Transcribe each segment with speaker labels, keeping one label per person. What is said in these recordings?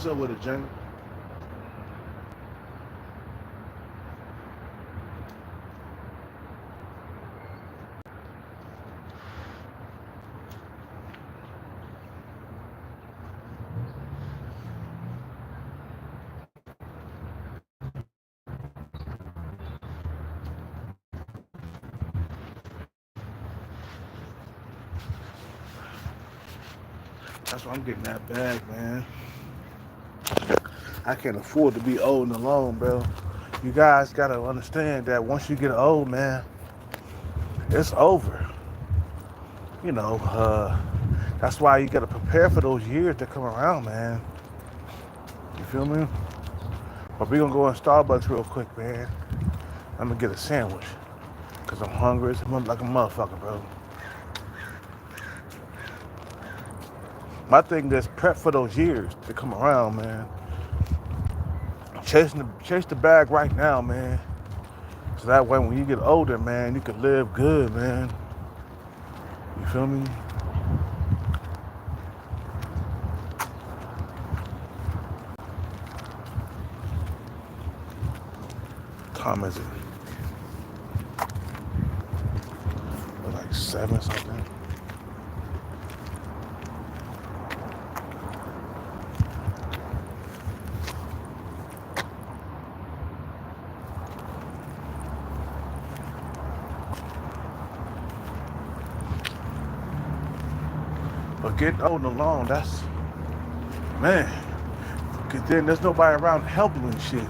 Speaker 1: What's up with it, Jenny? That's why I'm getting that bag, man. I can't afford to be old and alone, bro. You guys gotta understand that once you get old, man, it's over. You know, that's why you gotta prepare for those years that come around, man. You feel me? But we gonna go in Starbucks real quick, man. I'm gonna get a sandwich. Cause I'm hungry as like a motherfucker, bro. My thing is prep for those years to come around, man. Chase the bag right now, man. So that way when you get older, man, you can live good, man. You feel me? Time is it? Like 7 something. But getting old and alone, that's man. Cause then there's nobody around to help you and shit.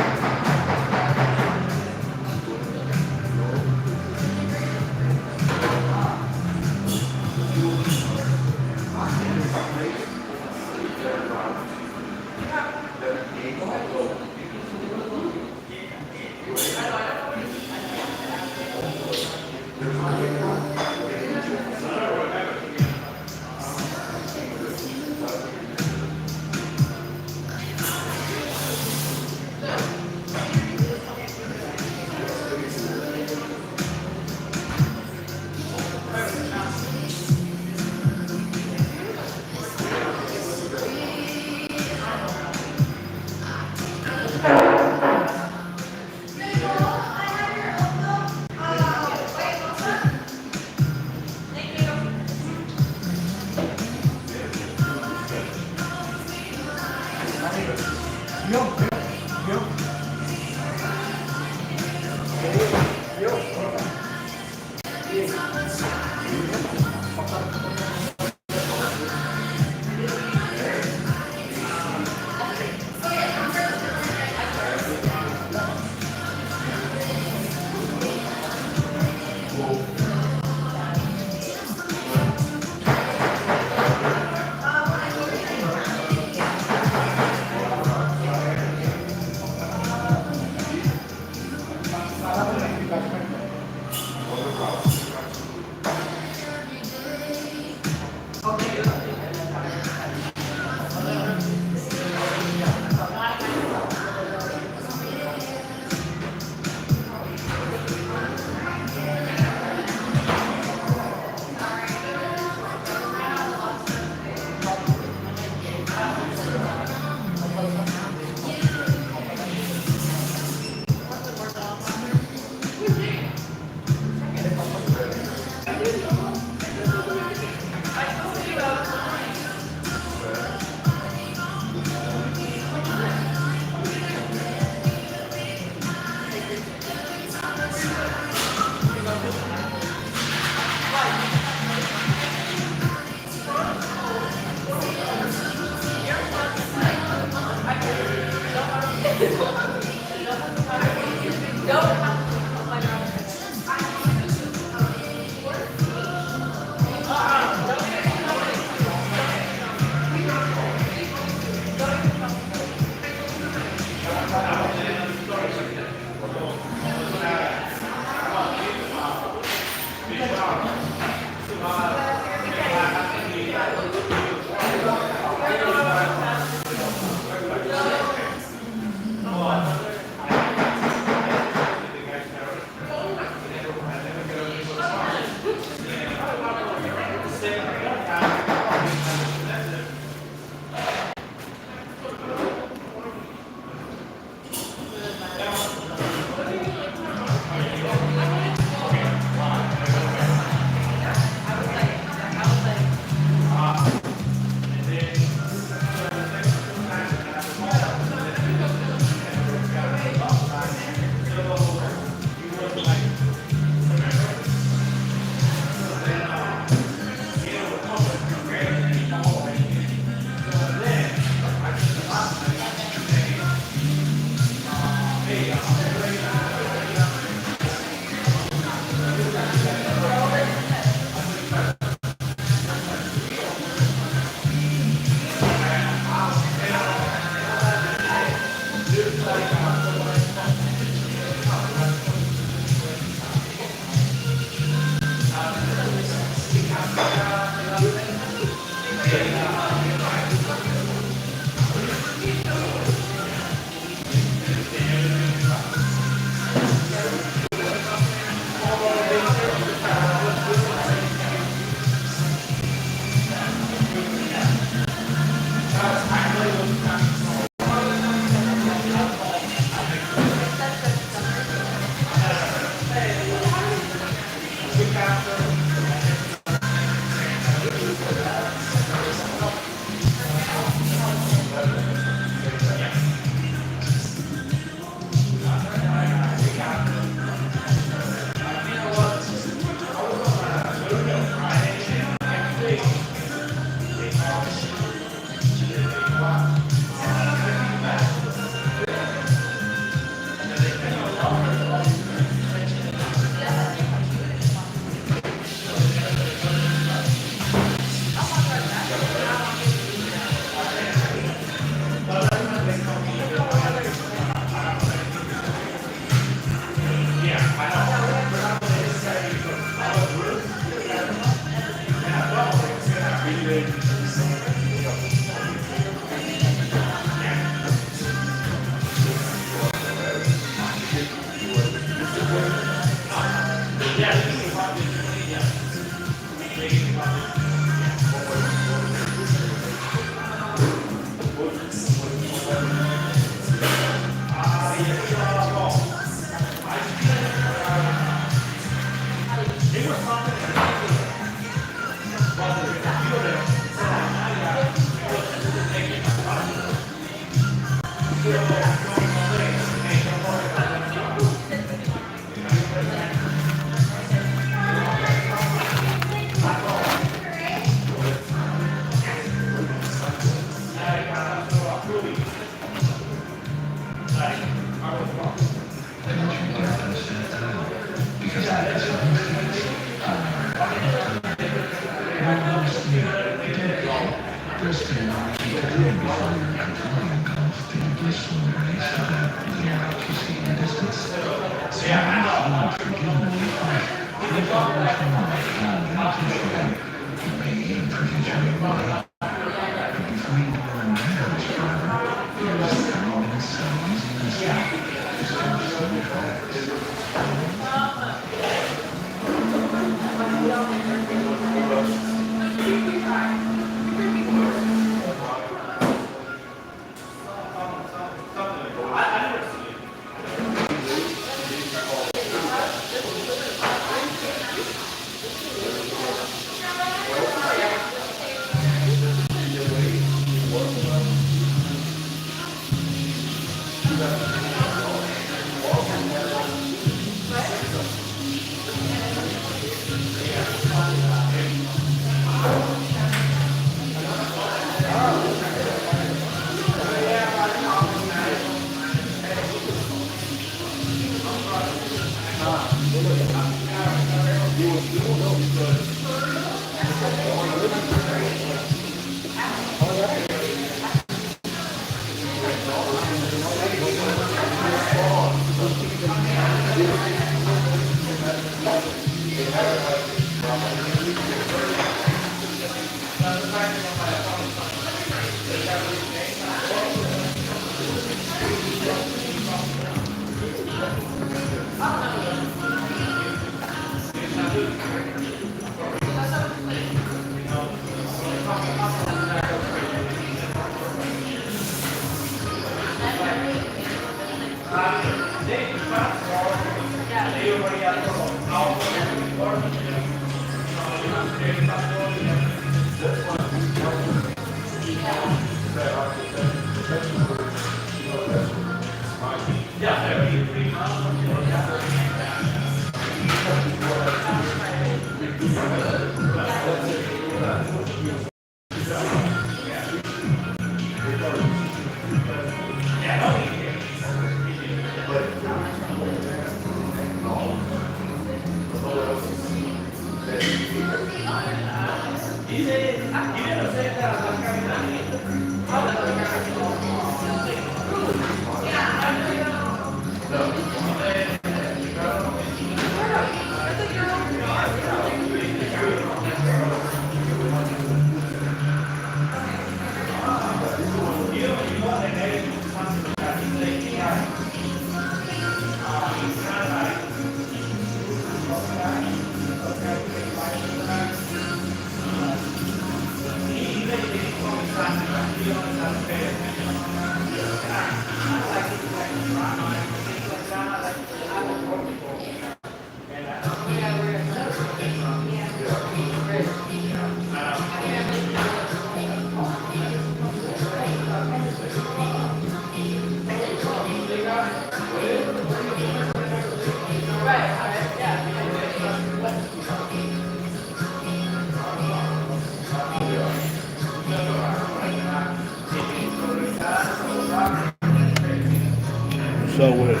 Speaker 1: So with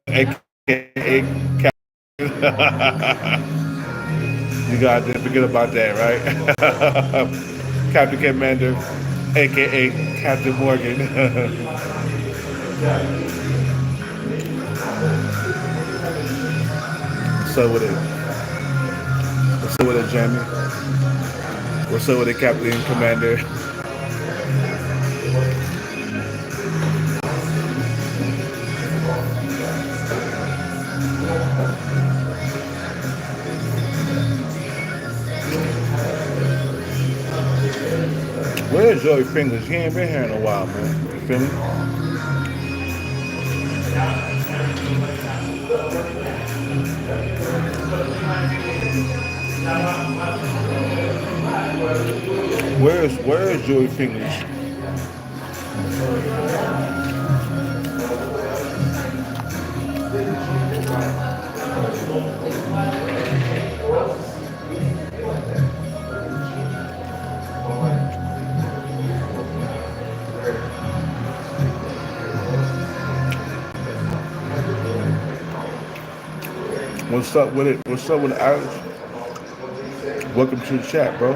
Speaker 1: AKA you guys didn't forget about that, right? Captain Commander, aka Captain Morgan. So with it. What's up with it, Jamie? What's up with it, Captain Commander? Where's Joey Fingers? He ain't been here in a while, man. You feel me? Where's Joey Fingers? What's up with it? What's up with it, Alex? Welcome to the chat, bro.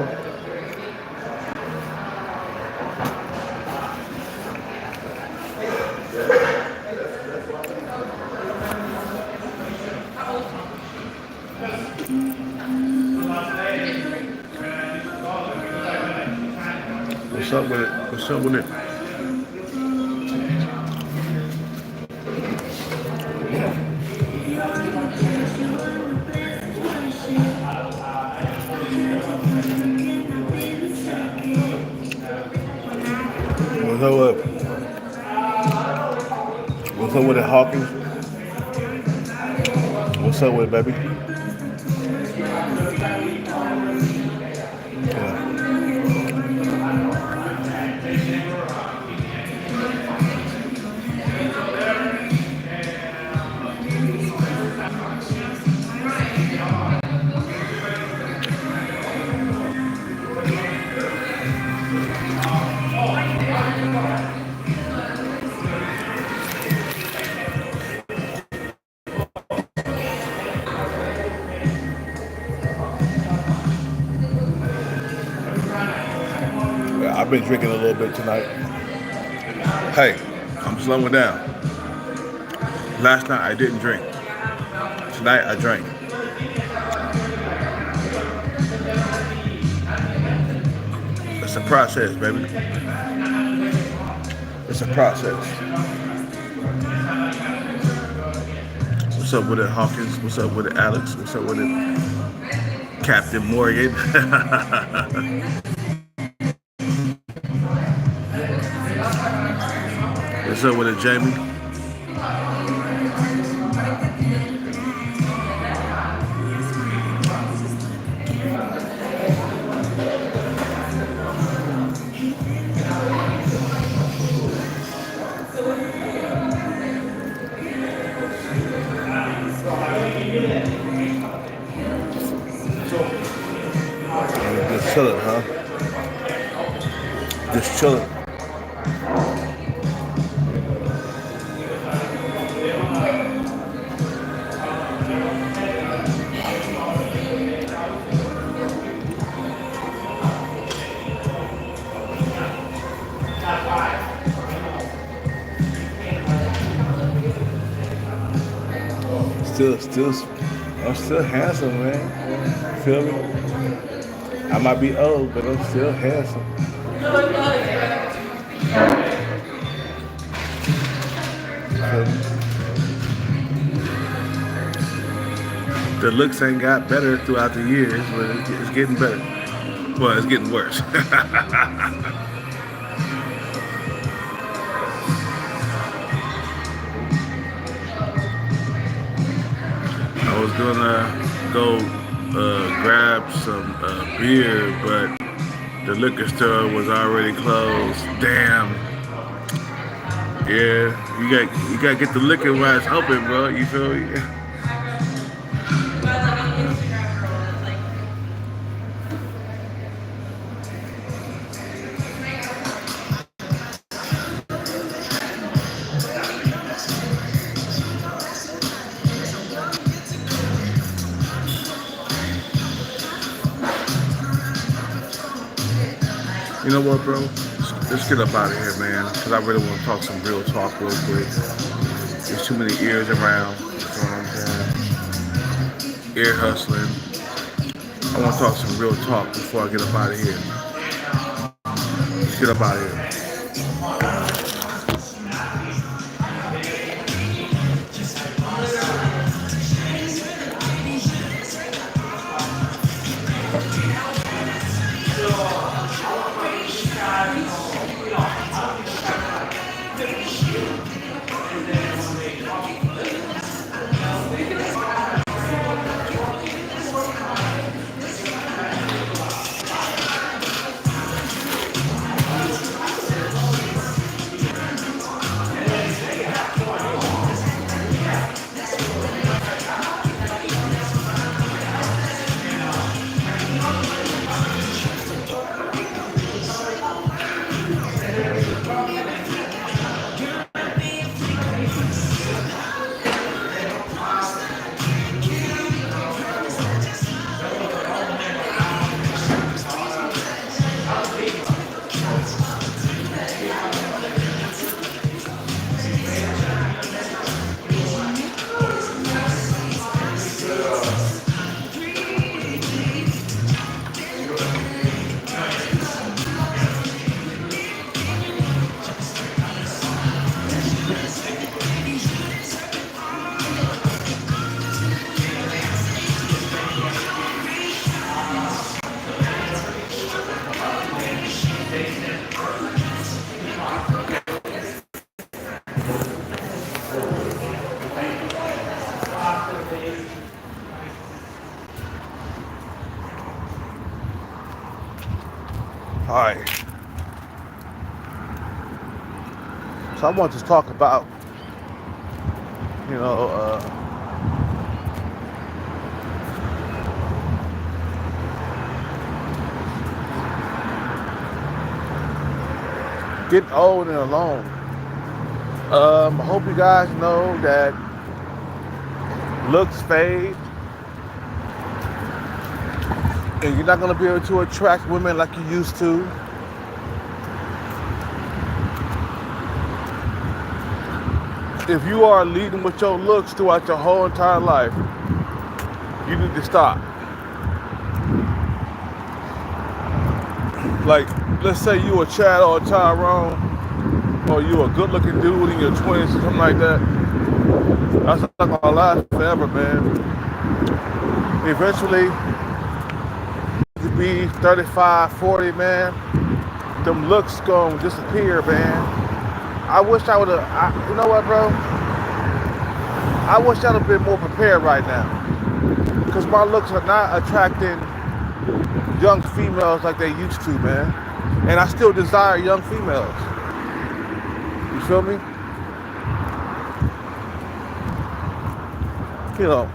Speaker 1: What's up with it? What's up with it? What's up with it? What's up with it, Hawkins? What's up with it, baby? Yeah. I've been drinking a little bit tonight. Hey, I'm slowing down. Last night I didn't drink. Tonight I drank. It's a process, baby. It's a process. What's up with it, Hawkins? What's up with it, Alex? What's up with it, Captain Morgan? What's up with it, Jamie? Just chilling, huh? Just chilling. I'm still handsome, man. You feel me? I might be old, but I'm still handsome. The looks ain't got better throughout the years, but it's getting better. Well, it's getting worse. I was gonna go grab some beer, but the liquor store was already closed. Damn. Yeah, you gotta get the liquor while it's open, bro. You feel me? You know what, bro? Let's get up out of here, man. Because I really want to talk some real talk real quick. There's too many ears around. You know what I'm saying? Ear hustling. I want to talk some real talk before I get up out of here. Let's get up out of here. right. So I want to talk about, you know, getting old and alone. I hope you guys know that looks fade, and you're not gonna be able to attract women like you used to. If you are leading with your looks throughout your whole entire life, you need to stop. Like, let's say you a Chad or a Tyrone, or you a good-looking dude in your 20s or something like that. That's not gonna last forever, man. Eventually, to be 35, 40, man, them looks gonna disappear, man. I wish I would've, you know what, bro? I wish I'd have been more prepared right now. Because my looks are not attracting young females like they used to, man. And I still desire young females. You feel me? You know,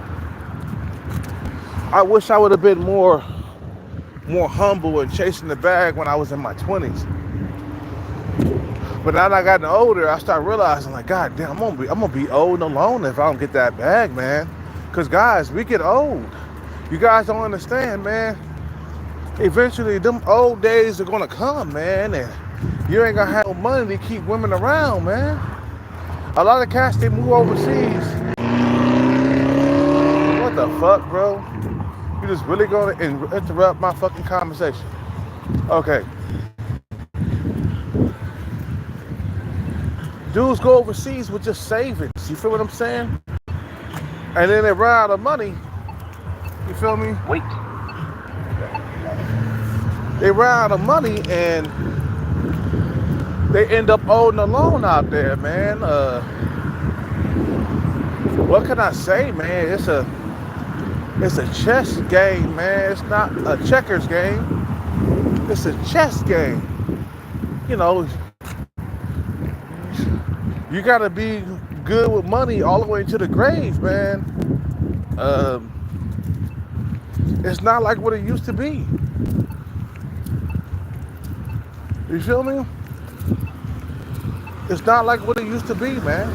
Speaker 1: I wish I would have been more humble and chasing the bag when I was in my 20s. But now that I gotten older, I start realizing, like, God damn, I'm gonna be old and alone if I don't get that bag, man. Cause guys, we get old. You guys don't understand, man. Eventually, them old days are gonna come, man, and you ain't gonna have no money to keep women around, man. A lot of cats, they move overseas. What the fuck, bro? You just really gonna interrupt my fucking conversation? Okay. Dudes go overseas with just savings. You feel what I'm saying? And then they run out of money. You feel me?
Speaker 2: Wait.
Speaker 1: They run out of money and they end up old and alone out there, man. What can I say, man? It's a chess game, man. It's not a checkers game. It's a chess game. You know, you gotta be good with money all the way to the grave, man. It's not like what it used to be. You feel me? It's not like what it used to be, man.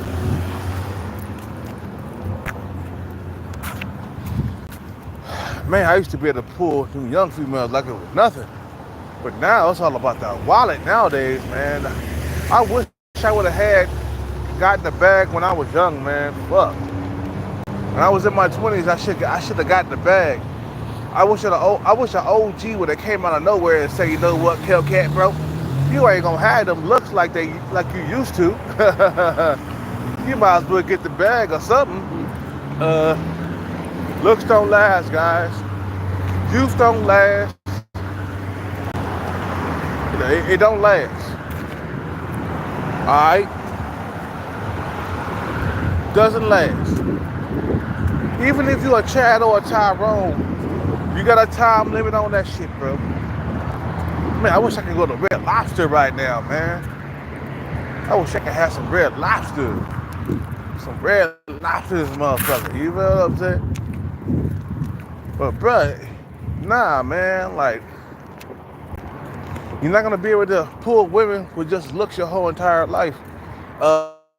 Speaker 1: Man, I used to be able to pull them young females like it was nothing. But now it's all about the wallet nowadays, man. I wish I would have gotten the bag when I was young, man. Fuck. When I was in my 20s, I should have gotten the bag. I wish an OG would have came out of nowhere and say, you know what, Hellcat, bro, you ain't gonna have them looks like you used to. You might as well get the bag or something. Looks don't last, guys. Youth don't last. It don't last. Alright? Doesn't last. Even if you're a Chad or a Tyrone, you got a time limit on that shit, bro. Man, I wish I could go to Red Lobster right now, man. I wish I could have some Red Lobster. Some Red Lobsters, motherfucker. You know what I'm saying? But, bruh, nah, man. Like, you're not gonna be able to pull women with just looks your whole entire life.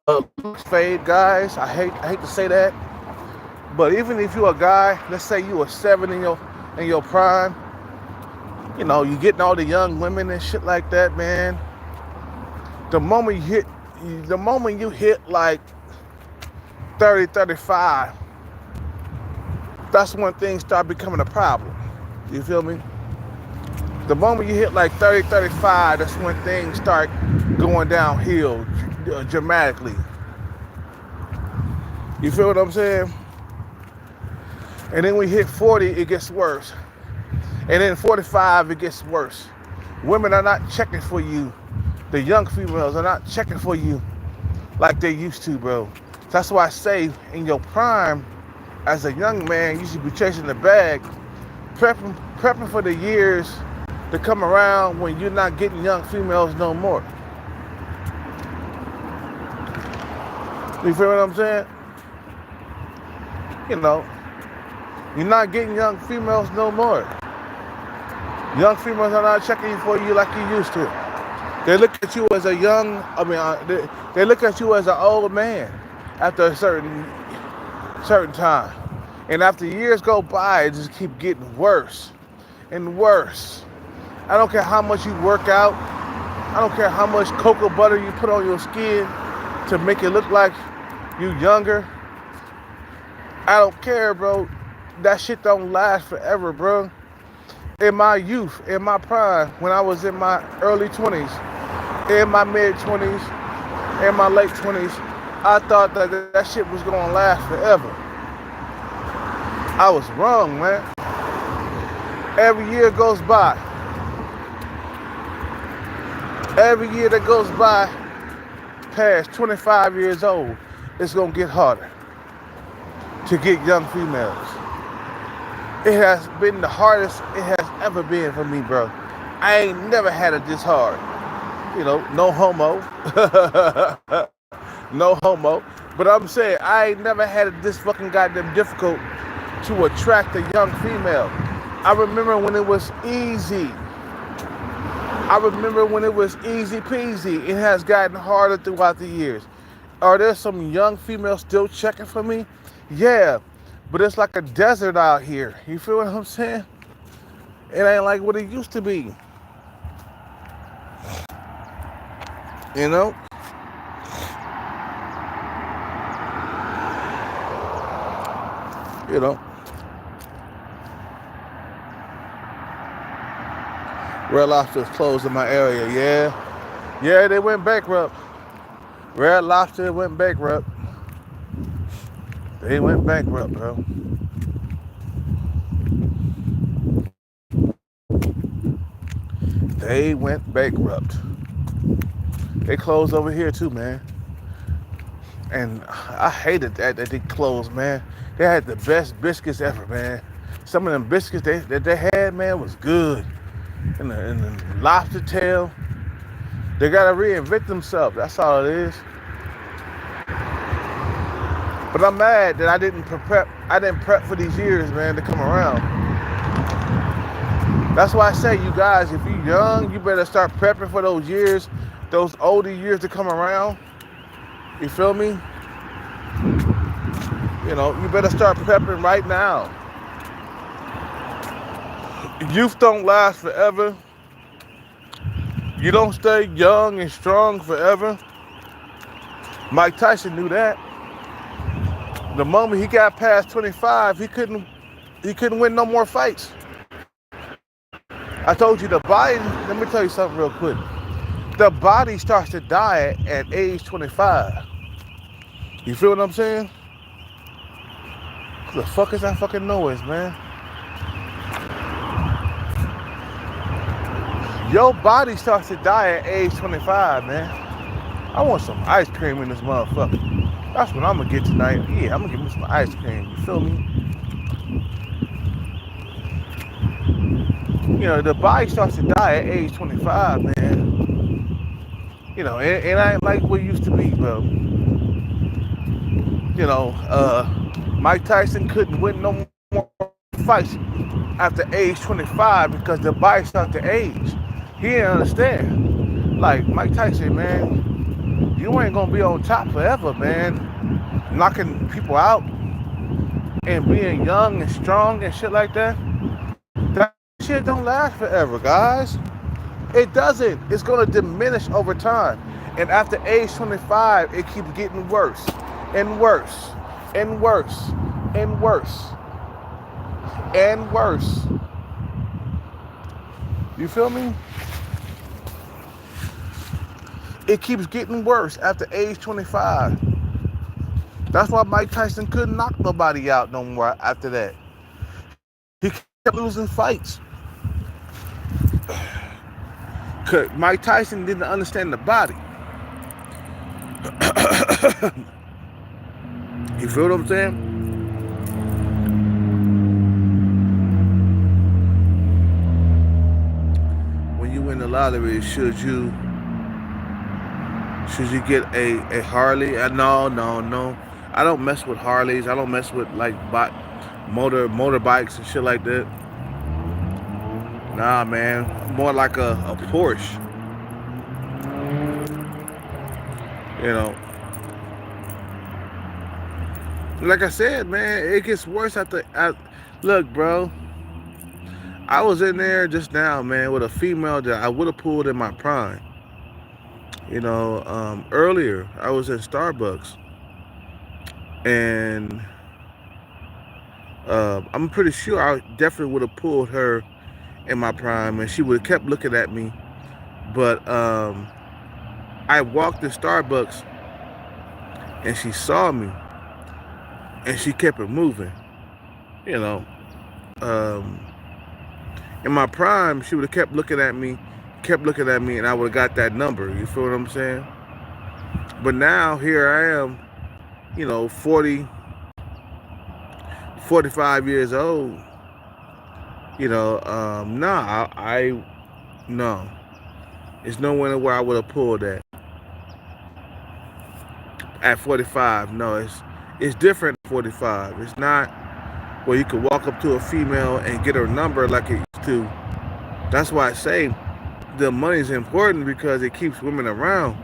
Speaker 1: Looks fade, guys. I hate to say that. But even if you're a guy, let's say you were 7 in your prime, you know, you getting all the young women and shit like that, man. The moment you hit like 30, 35, that's when things start becoming a problem. You feel me? The moment you hit like 30, 35, that's when things start going downhill dramatically. You feel what I'm saying? And then when you hit 40, it gets worse. And then 45, it gets worse. Women are not checking for you. The young females are not checking for you like they used to, bro. That's why I say in your prime, as a young man, you should be chasing the bag, prepping for the years to come around when you're not getting young females no more. You feel what I'm saying? You know, you're not getting young females no more. Young females are not checking for you like you used to. They look at you as a young, they look at you as an old man after a certain time. And after years go by, it just keep getting worse and worse. I don't care how much you work out. I don't care how much cocoa butter you put on your skin to make it look like you younger. I don't care, bro. That shit don't last forever, bro. In my youth, in my prime, when I was in my early 20s, in my mid 20s, in my late 20s, I thought that shit was gonna last forever. I was wrong, man. Every year goes by. Every year that goes by, past 25 years old, it's gonna get harder to get young females. It has been the hardest it has ever been for me, bro. I ain't never had it this hard. You know, no homo. No homo. But I'm saying, I ain't never had it this fucking goddamn difficult to attract a young female. I remember when it was easy. I remember when it was easy peasy. It has gotten harder throughout the years. Are there some young females still checking for me? Yeah, but it's like a desert out here. You feel what I'm saying? It ain't like what it used to be. You know? You know. Red Lobster's closed in my area, yeah. Yeah, they went bankrupt. Red Lobster went bankrupt. They went bankrupt, bro. They went bankrupt. They closed over here too, man. And I hated that they closed, man. They had the best biscuits ever, man. Some of them biscuits that they had, man, was good. And the lobster tail. They gotta reinvent themselves. That's all it is. But I'm mad that I didn't prep for these years, man, to come around. That's why I say, you guys, if you're young, you better start prepping for those years, those older years to come around. You feel me? You know, you better start prepping right now. Youth don't last forever. You don't stay young and strong forever. Mike Tyson knew that. The moment he got past 25, he couldn't win no more fights. I told you the body, let me tell you something real quick. The body starts to die at age 25. You feel what I'm saying? What the fuck is that fucking noise, man? Your body starts to die at age 25, man. I want some ice cream in this motherfucker. That's what I'm gonna get tonight. Yeah, I'm gonna get me some ice cream. You feel me? You know, the body starts to die at age 25, man. You know, it ain't like what it used to be, bro. You know, Mike Tyson couldn't win no more fights after age 25 because the body started to age. He didn't understand. Like, Mike Tyson, man, you ain't gonna be on top forever, man. Knocking people out and being young and strong and shit like that. That shit don't last forever, guys. It doesn't. It's gonna diminish over time. And after age 25, it keeps getting worse and worse and worse and worse and worse. You feel me? It keeps getting worse after age 25. That's why Mike Tyson couldn't knock nobody out no more after that. He kept losing fights. Cause Mike Tyson didn't understand the body. You feel what I'm saying? lottery, should you get a Harley? No, no, no. I don't mess with Harleys. I don't mess with like motorbikes and shit like that. Nah, man. More like a Porsche. You know. Like I said, man, it gets worse look, bro. I was in there just now, man, with a female that I would have pulled in my prime. You know, earlier I was in Starbucks, and I'm pretty sure I definitely would have pulled her in my prime, and she would have kept looking at me. But I walked in Starbucks, and she saw me, and she kept it moving. You know, in my prime, she would have kept looking at me, and I would have got that number. You feel what I'm saying? But now here I am, you know, 40, 45 years old. You know, no. There's nowhere where I would have pulled that. At 45, no, it's different at 45. It's not where you could walk up to a female and get her number like it used to. That's why I say the money is important, because it keeps women around.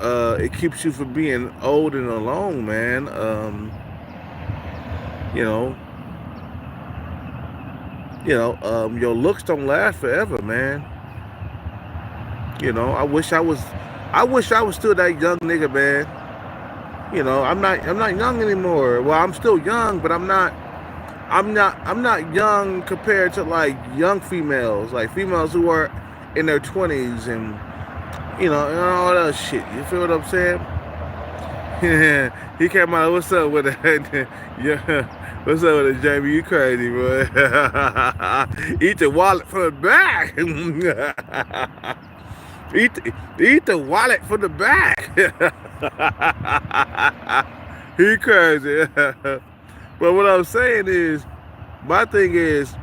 Speaker 1: It keeps you from being old and alone, man. You know, your looks don't last forever, man. You know, I wish I was still that young nigga, man. You know, I'm not young anymore. Well, I'm still young, but I'm not young compared to like young females, like females who are in their 20s and you know, and all that shit. You feel what I'm saying? He came out. What's up with it? Yeah. What's up with it, Jamie? You crazy, bro? Eat the wallet from the back. Eat the wallet from the back. He crazy. But what I'm saying is, my thing is,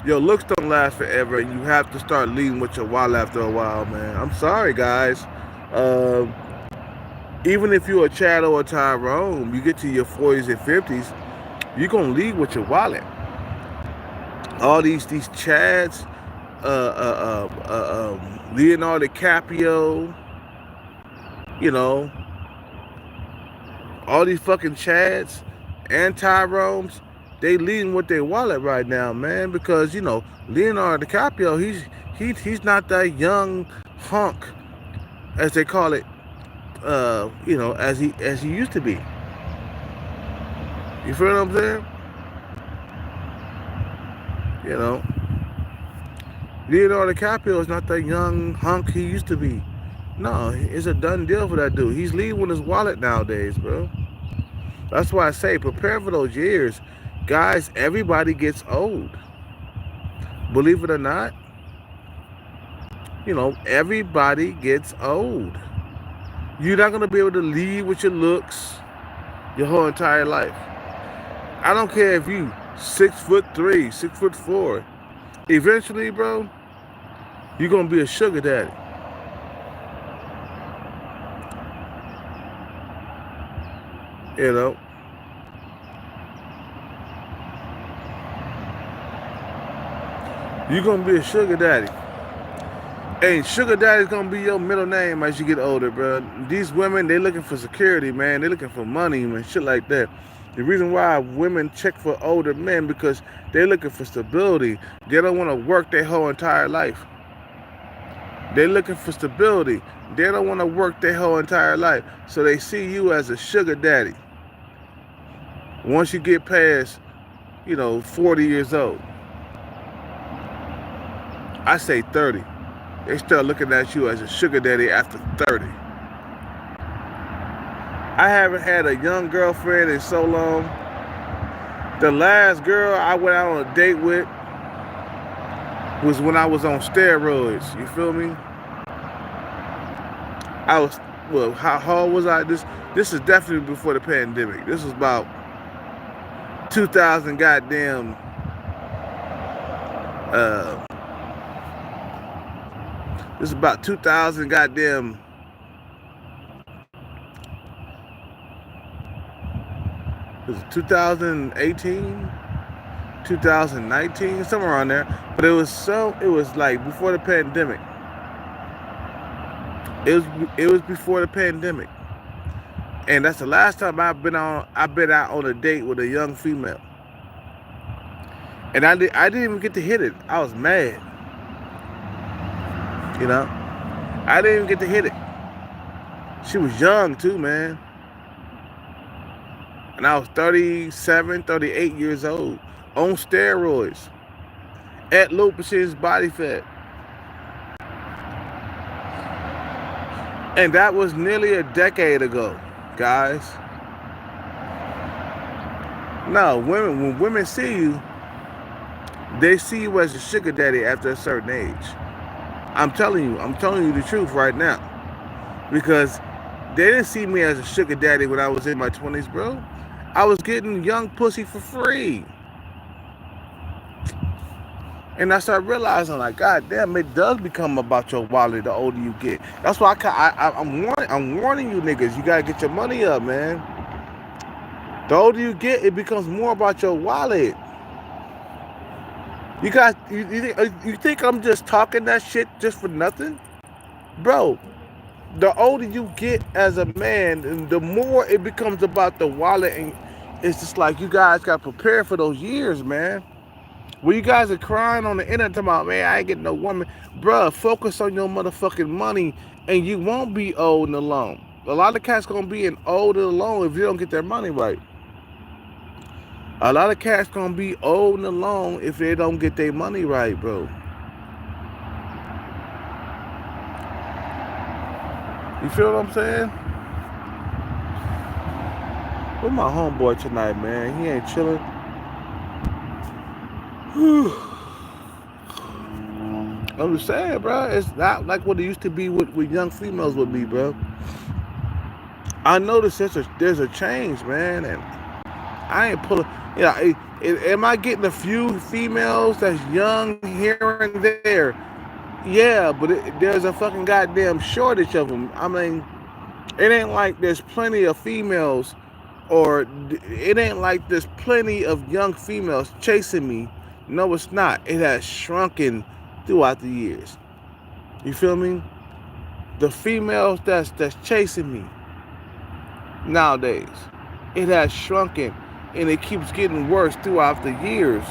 Speaker 1: your looks don't last forever, and you have to start leading with your wallet after a while, man. I'm sorry, guys. Even if you're a Chad or a Tyrone, you get to your 40s and 50s, you're gonna lead with your wallet. All these Chads, Leonardo DiCaprio, you know, all these fucking Chads and Tyrones, they leading with their wallet right now, man, because you know Leonardo DiCaprio, he's not that young hunk, as they call it, you know, as he used to be. You feel what I'm saying? You know, Leonardo DiCaprio is not that young hunk he used to be. No, it's a done deal for that dude. He's leading with his wallet nowadays, bro. That's why I say prepare for those years. Guys, everybody gets old. Believe it or not, you know, everybody gets old. You're not going to be able to lead with your looks your whole entire life. I don't care if you 6'3", 6'4". Eventually, bro, you're going to be a sugar daddy. You know? You're going to be a sugar daddy. And sugar daddy's going to be your middle name as you get older, bro. These women, they looking for security, man. They looking for money and shit like that. The reason why women check for older men, because they're looking for stability. They don't want to work their whole entire life. They're looking for stability. They don't want to work their whole entire life. So they see you as a sugar daddy. Once you get past, you know, 40 years old. I say 30. They start looking at you as a sugar daddy after 30. I haven't had a young girlfriend in so long. The last girl I went out on a date with was when I was on steroids. You feel me? I was, well, how old was I? This is definitely before the pandemic. This was about 2000 This is about 2000 goddamn. Was it 2018, 2019, somewhere around there. But it was like before the pandemic. It was before the pandemic, and that's the last time I've been out on a date with a young female, and I didn't even get to hit it. I was mad, you know. I didn't even get to hit it. She was young too, man, and I was 37, 38 years old, on steroids, at low percentage body fat. And that was nearly a decade ago, guys. No, when women see you, they see you as a sugar daddy after a certain age. I'm telling you the truth right now. Because they didn't see me as a sugar daddy when I was in my 20s, bro. I was getting young pussy for free. And I started realizing, like, God damn, it does become about your wallet the older you get. That's why I'm warning you niggas. You gotta get your money up, man. The older you get, it becomes more about your wallet. You guys, you think I'm just talking that shit just for nothing, bro? The older you get as a man, the more it becomes about the wallet, and it's just like you guys got to prepare for those years, man. When you guys are crying on the internet talking about, man, I ain't getting no woman. Bruh, focus on your motherfucking money and you won't be old and alone. A lot of cats gonna be old and alone if you don't get their money right. A lot of cats gonna be old and alone if they don't get their money right, bro. You feel what I'm saying? Where's my homeboy tonight, man? He ain't chilling. I'm just saying, bro. It's not like what it used to be with young females would be, bro. I noticed there's a change, man, and I ain't pulling. Yeah, am I getting a few females that's young here and there? Yeah, but there's a fucking goddamn shortage of them. I mean, it ain't like there's plenty of females, or it ain't like there's plenty of young females chasing me. No, it's not. It has shrunken throughout the years. You feel me? The females that's chasing me nowadays, it has shrunken, and it keeps getting worse throughout the years.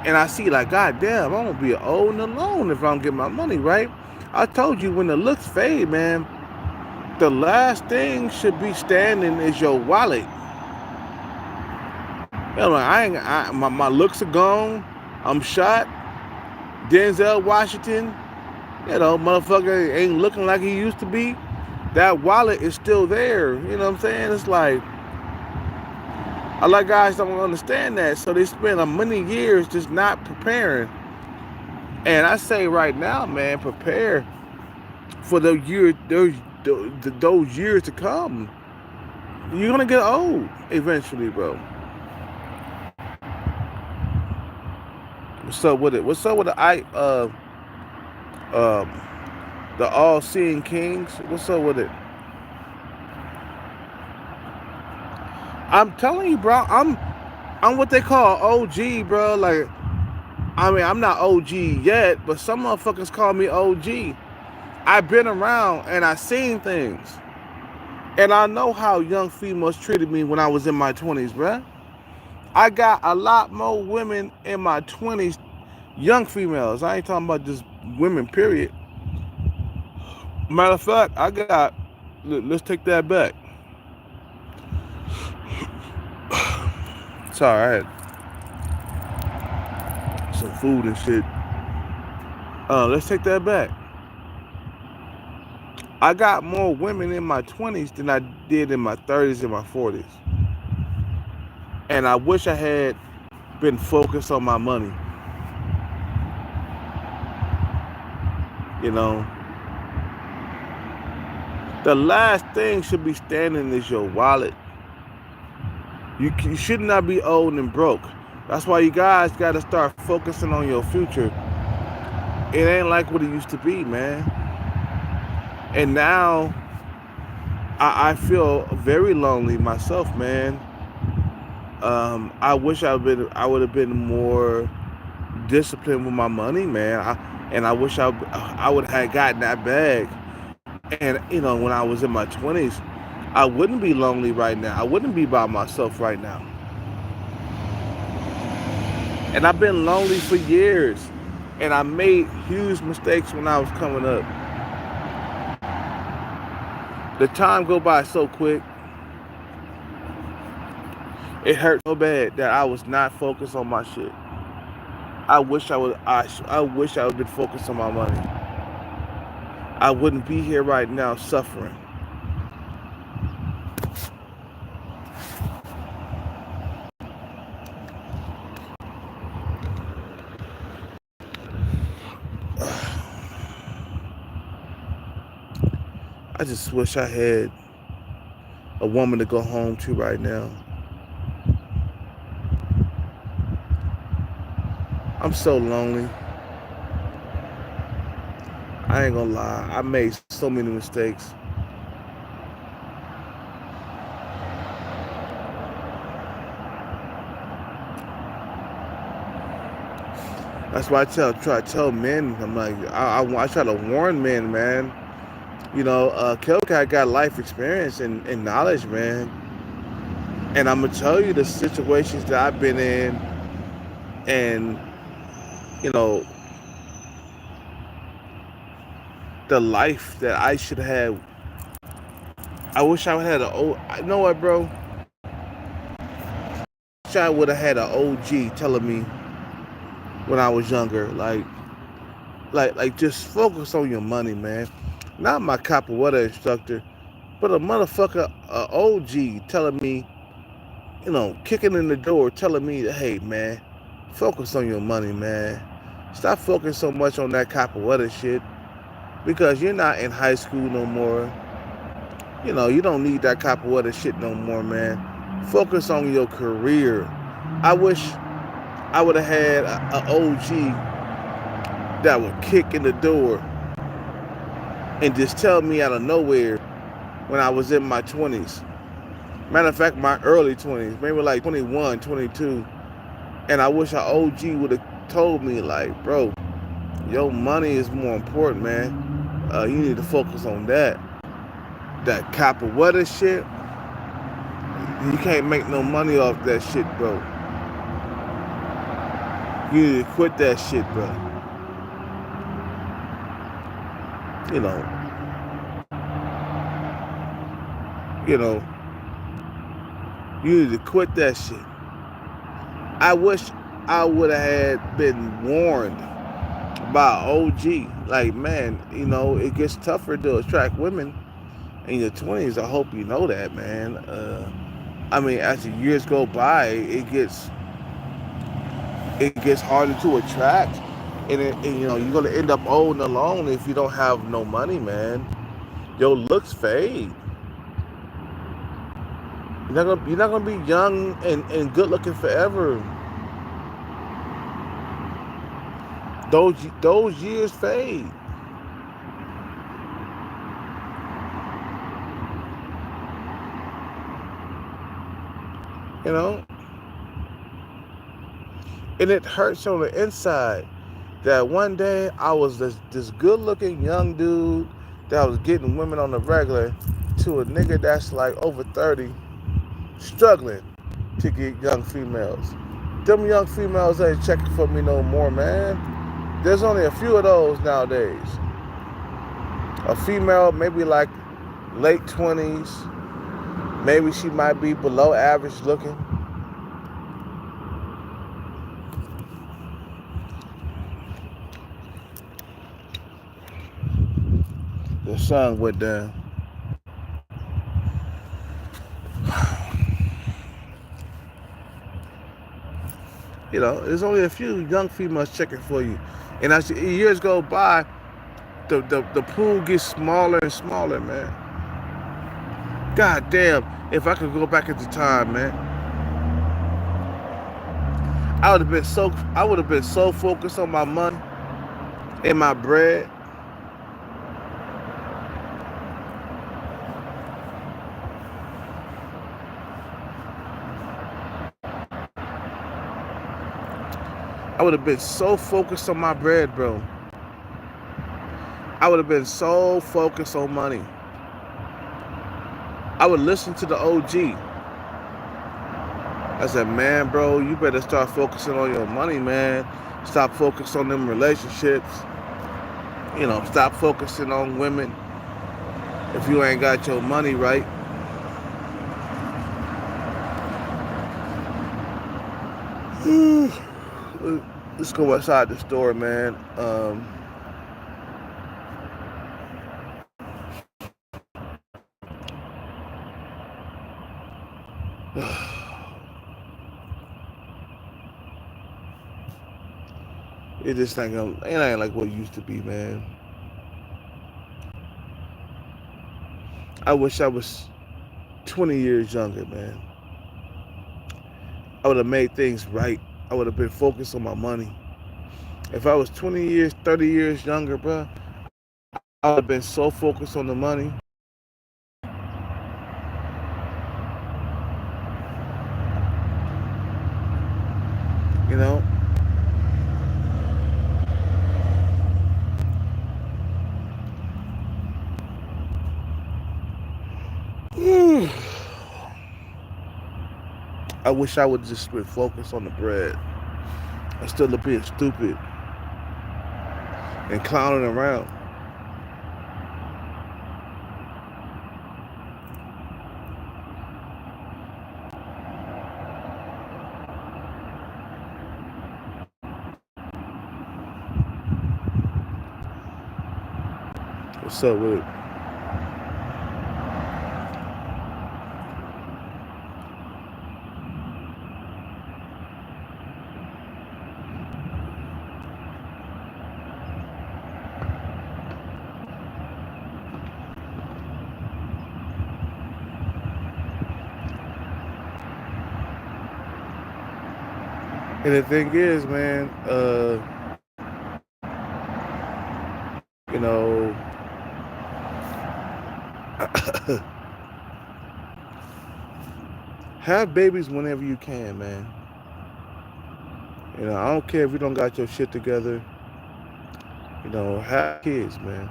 Speaker 1: And I see, like, God damn, I'm gonna be old and alone if I don't get my money right. I told you, when the looks fade, man, the last thing should be standing is your wallet. You know, my looks are gone. I'm shot. Denzel Washington, you know, motherfucker ain't looking like he used to be. That wallet is still there. You know what I'm saying? It's like, a lot of guys don't understand that, so they spend many years just not preparing. And I say right now, man, prepare for those years to come. You're gonna get old eventually, bro. What's up with it? What's up with the all-seeing kings? What's up with it? I'm telling you, bro. I'm what they call OG, bro. Like, I mean, I'm not OG yet, but some motherfuckers call me OG. I've been around and I've seen things, and I know how young females treated me when I was in my 20s, bro. I got a lot more women in my 20s, young females. I ain't talking about just women, period. Matter of fact, let's take that back. Sorry, I had some food and shit. Let's take that back. I got more women in my 20s than I did in my 30s and my 40s. And I wish I had been focused on my money. You know, the last thing should be standing is your wallet. You should not be old and broke. That's why you guys got to start focusing on your future. It ain't like what it used to be, man. And now I feel very lonely myself, man. I wish I would have been more disciplined with my money, man. And I wish I would have gotten that bag. And when I was in my 20s, I wouldn't be lonely right now. I wouldn't be by myself right now. And I've been lonely for years. And I made huge mistakes when I was coming up. The time go by so quick. It hurt so bad that I was not focused on my shit. I wish I would. I wish I would been focused on my money. I wouldn't be here right now suffering. I just wish I had a woman to go home to right now. I'm so lonely. I ain't gonna lie. I made so many mistakes. That's why try to tell men. I'm like, I try to warn men, man. Kelkai got life experience and knowledge, man. And I'm gonna tell you the situations that I've been in, and you know the life that I should have. I wish I had an old. You know what, bro? I wish I would have had an OG telling me when I was younger, like just focus on your money, man. Not my capoeira instructor, but a motherfucker, a OG telling me, kicking in the door, telling me, hey, man, focus on your money, man. Stop focusing so much on that capoeira shit because you're not in high school no more. You don't need that capoeira shit no more, man. Focus on your career. I wish I would have had an OG that would kick in the door and just tell me out of nowhere when I was in my 20s. Matter of fact, my early 20s, maybe like 21, 22. And I wish an OG would have told me, like, bro, your money is more important, man. You need to focus on that. That capoeira shit, you can't make no money off that shit, bro. You need to quit that shit, bro. You know, you need to quit that shit. I wish I would have had been warned by OG. Like, man, it gets tougher to attract women in your 20s. I hope you know that, man. As the years go by, it gets harder to attract, and you're gonna end up old and alone if you don't have no money, man. Your looks fade. You're not gonna be young and good looking forever. Those years fade. You know, and it hurts on the inside that one day I was this good looking young dude that was getting women on the regular to a nigga that's like over 30 struggling to get young females. Them young females ain't checking for me no more, man. There's only a few of those nowadays. A female, maybe like late 20s, maybe she might be below average looking. The sun went down. There's only a few young females checking for you. And as years go by, the pool gets smaller and smaller, man. God damn, if I could go back into time, man, I would have been so focused on my money and my bread I would have been so focused on my bread, bro. I would have been so focused on money. I would listen to the OG. I said, man, bro, you better start focusing on your money, man. Stop focusing on them relationships. You know, stop focusing on women if you ain't got your money right. Let's go outside the store, man. It just ain't like what it used to be, man. I wish I was 20 years younger, man. I would have made things right. I would have been focused on my money. If I was 20 years, 30 years younger, bro, I would have been so focused on the money. You know? I wish I would just been focused on the bread instead of being stupid and clowning around. What's up with it? And the thing is, man, you know, have babies whenever you can, man. You know, I don't care if you don't got your shit together. You know, have kids, man.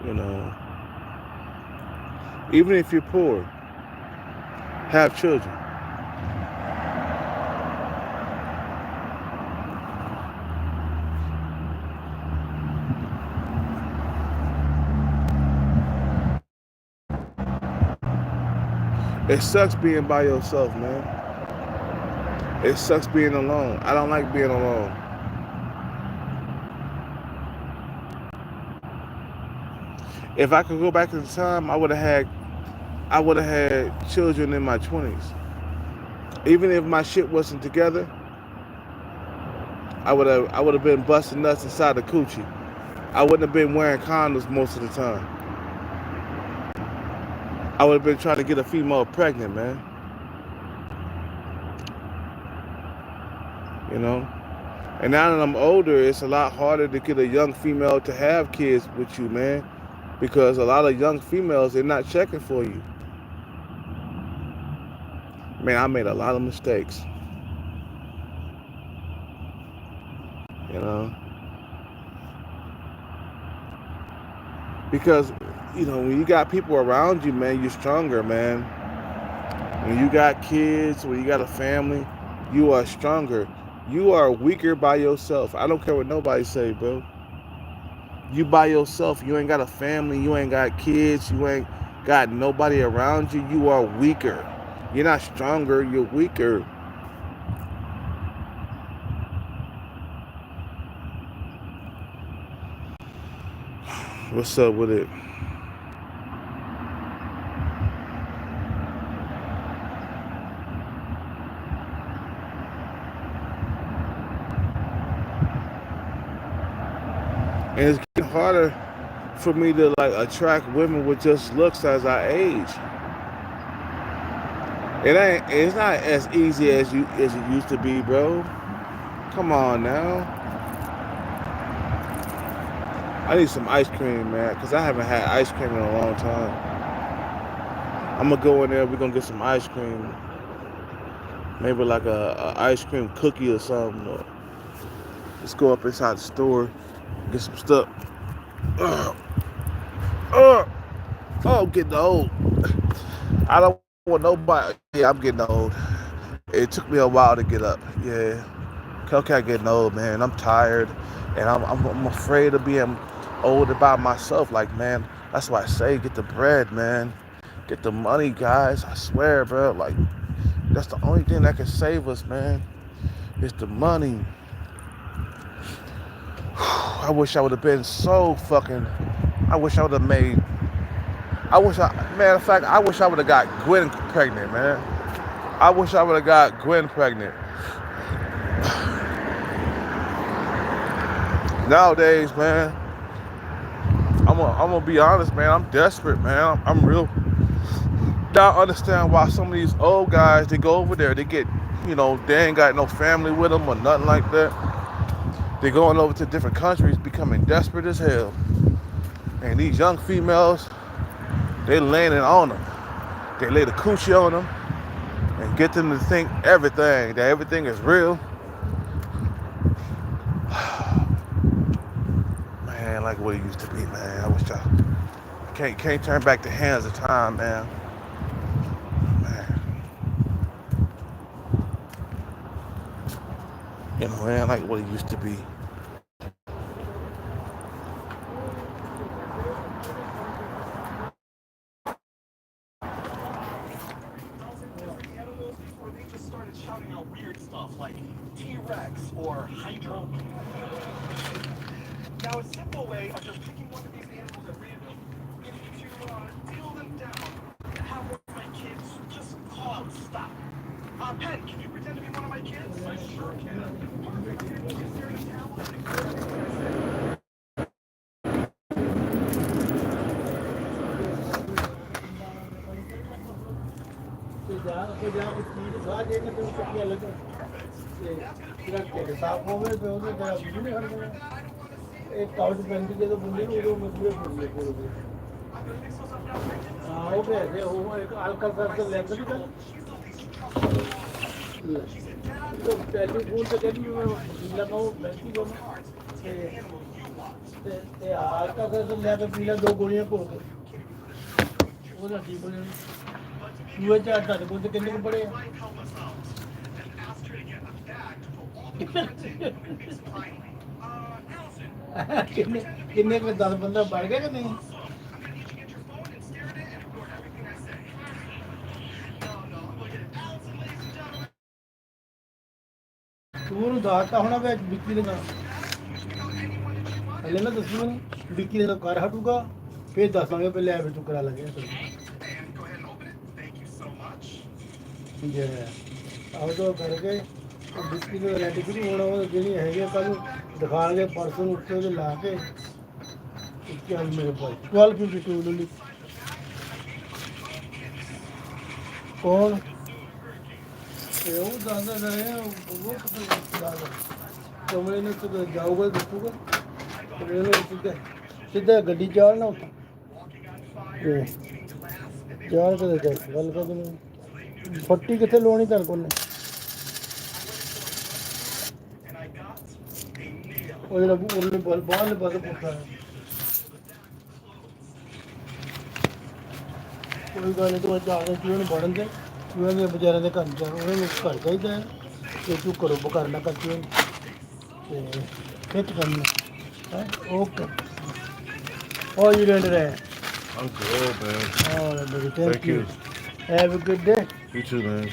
Speaker 1: You know, even if you're poor, have children. It sucks being by yourself, man. It sucks being alone. I don't like being alone. If I could go back in time, I would have had children in my 20s. Even if my shit wasn't together, I would have been busting nuts inside the coochie. I wouldn't have been wearing condoms most of the time. I would have been trying to get a female pregnant, man. You know? And now that I'm older, it's a lot harder to get a young female to have kids with you, man. Because a lot of young females, they're not checking for you. Man, I made a lot of mistakes. You know? Because, you know, when you got people around you, man, you're stronger, man. When you got kids, when you got a family, you are stronger. You are weaker by yourself. I don't care what nobody say, bro. You by yourself. You ain't got a family. You ain't got kids. You ain't got nobody around you. You are weaker. You're not stronger. You're weaker. What's up with it? And it's getting harder for me to like attract women with just looks as I age. It's not as easy as it used to be, bro. Come on now. I need some ice cream, man, because I haven't had ice cream in a long time. I'm gonna go in there, we're gonna get some ice cream. Maybe like a ice cream cookie or something. Or just go up inside the store, get some stuff. Uh, uh, oh, I'm getting old. I don't want nobody. Yeah, I'm getting old. It took me a while to get up. Yeah. Okay, getting old, man. I'm tired, and I'm afraid of being old by myself. Like, man, that's why I say get the bread, man. Get the money, guys. I swear, bro. Like, that's the only thing that can save us, man. It's the money. I wish I would have been so fucking. I wish I would have made. Matter of fact, I wish I would have got Gwen pregnant, man. I wish I would have got Gwen pregnant. Nowadays, man, I'm gonna be honest, man. I'm desperate, man. I'm real. Now I understand why some of these old guys they go over there. They get, they ain't got no family with them or nothing like that. They going over to different countries, becoming desperate as hell. And these young females, they landing on them. They lay the coochie on them and get them to think that everything is real. Man, like what it used to be, man. I wish I can't turn back the hands of time, man. Man, like what it used to be. Shouting out weird stuff like T-Rex or Hydro. Now, a simple way of just picking one of these animals at random is to deal them down. Have one of my kids just call out stop. Pen, can you pretend to be one of my kids? I sure can. Perfect. Is there a tablet? किन्ने में 10-15 बढ़ गया कि नहीं तू दाता होना वे बिक्री लगा हले ना दस में बिक्री लगा कर हटूगा फिर दसांगे पहले ऐप तो करा लगे ये आओ तो करके बिक्री तो रेडी भी होना वो जेनी है कल दिखाएंगे परसों उठते तो ला के क्या मेरे पास 1252 ली कौन ये वो दादा रहे वो दादा तो मैंने तो जाऊंगा देखूंगा तो मैंने सीधा गड्डी चाड़ना ये चाड़ के दे गल कर दूं फट्टी किथे लोनी तेरे को ਉਹ ਜਿਹੜਾ ਉਹਨੇ ਬਾਹਰਲੇ ਪਾਸੇ ਪੁੱਛਿਆ ਕੋਈ ਗੱਲ ਨਹੀਂ ਤੂੰ ਜਾ ਕੇ ਤੂੰ ਨੂੰ ਵੜਨ ਦੇ ਤੂੰ ਇਹਦੇ ਵਿਚਾਰਿਆਂ ਦੇ ਘਰ ਜਾ ਉਹਨੂੰ ਘਰ ਚਾਹੀਦਾ ਹੈ ਤੇ ਤੂੰ ਕਰੋ ਬਕਰਨਾ ਕਰਕੇ ਤੇ ਫਿੱਟ ਕਰਨਾ ਹੈ okay Oh, you doing today?
Speaker 2: I'm good, man.
Speaker 1: Oh, baby, thank you. Have a good day.
Speaker 2: You too, man.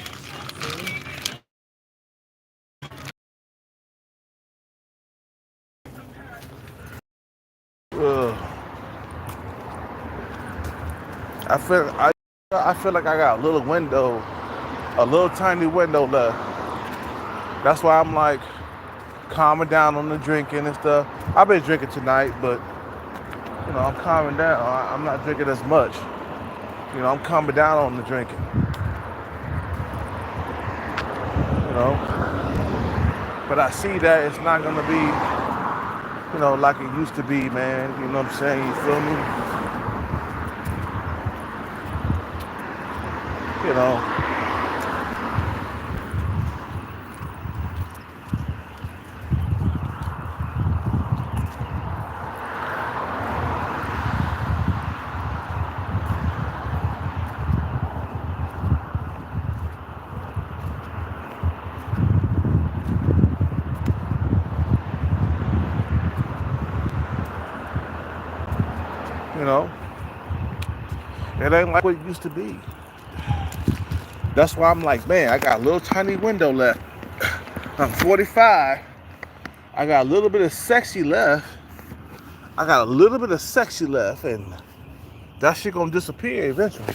Speaker 1: I feel like I got a little tiny window left. That's why I'm like calming down on the drinking and stuff. I've been drinking tonight, but I'm calming down. I'm not drinking as much. I'm calming down on the drinking. But I see that it's not gonna be, like it used to be, man. You know what I'm saying? You feel me? You know, it ain't like what it used to be. That's why I'm like, man, I got a little tiny window left. I'm 45. I got a little bit of sexy left. I got a little bit of sexy left, and that shit gonna disappear eventually.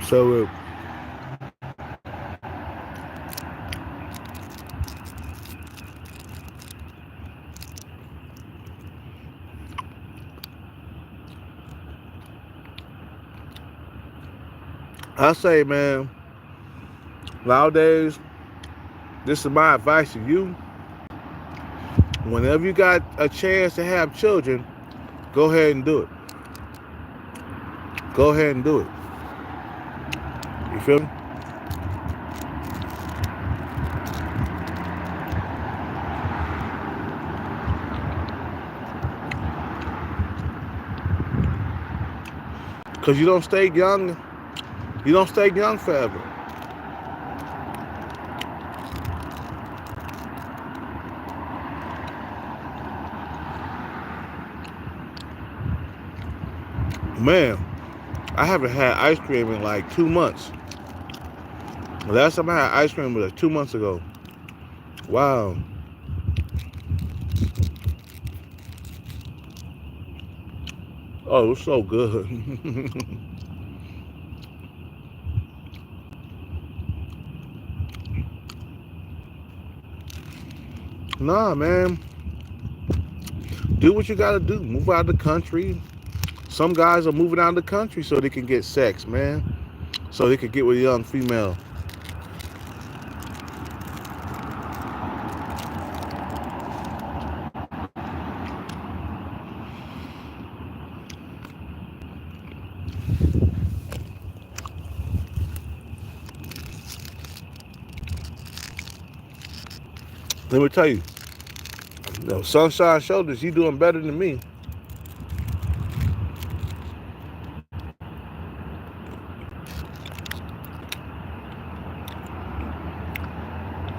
Speaker 1: So I say, man, nowadays, this is my advice to you. Whenever you got a chance to have children, go ahead and do it. Go ahead and do it. You feel me? Because you don't stay young. You don't stay young forever. Man, I haven't had ice cream in like 2 months. The last time I had ice cream was like 2 months ago. Wow. Oh, it was so good. Nah, man. Do what you gotta do. Move out of the country. Some guys are moving out of the country so they can get sex, man. So they can get with a young female. Let me tell you, Sunshine Shoulders, you doing better than me.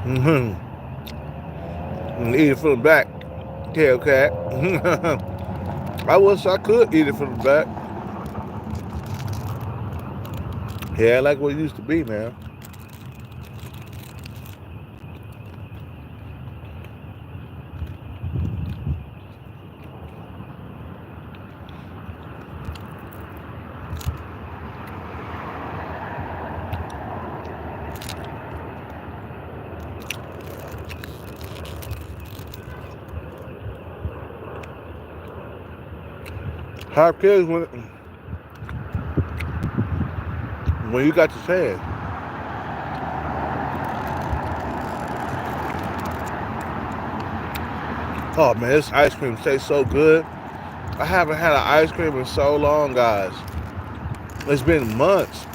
Speaker 1: Mm-hmm. Eat it from the back. Okay. I wish I could eat it from the back. Yeah, I like what it used to be, man. Have kids when you got the chance. Oh man, this ice cream tastes so good. I haven't had an ice cream in so long, guys. It's been months.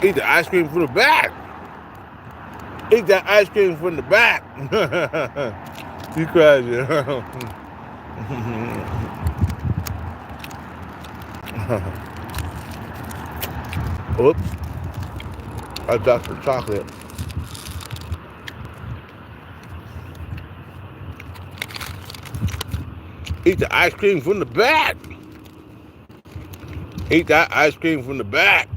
Speaker 1: Eat the ice cream from the back. Eat that ice cream from the back. You crazy. Oops. I dropped some chocolate. Eat the ice cream from the back. Eat that ice cream from the back.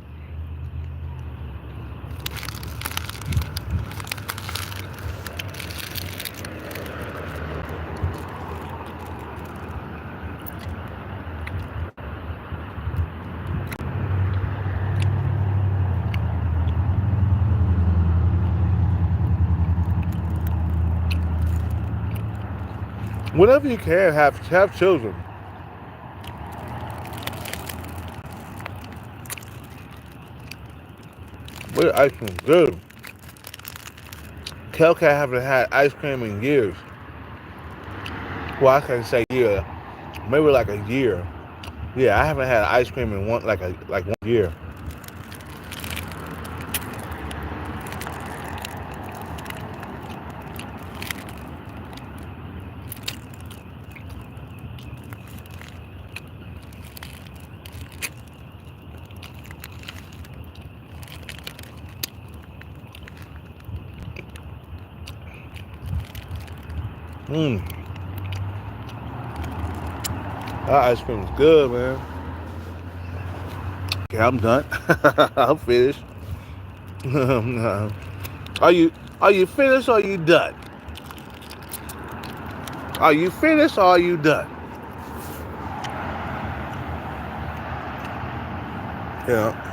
Speaker 1: Whenever you can, have children. With ice cream, good. Hellcat haven't had ice cream in years. Well, I can't say year, maybe like a year. Yeah, I haven't had ice cream in one 1 year. Mmm, that ice cream is good, man. Okay, I'm done. I'm finished. Are you finished or are you done? Are you finished or are you done? Yeah.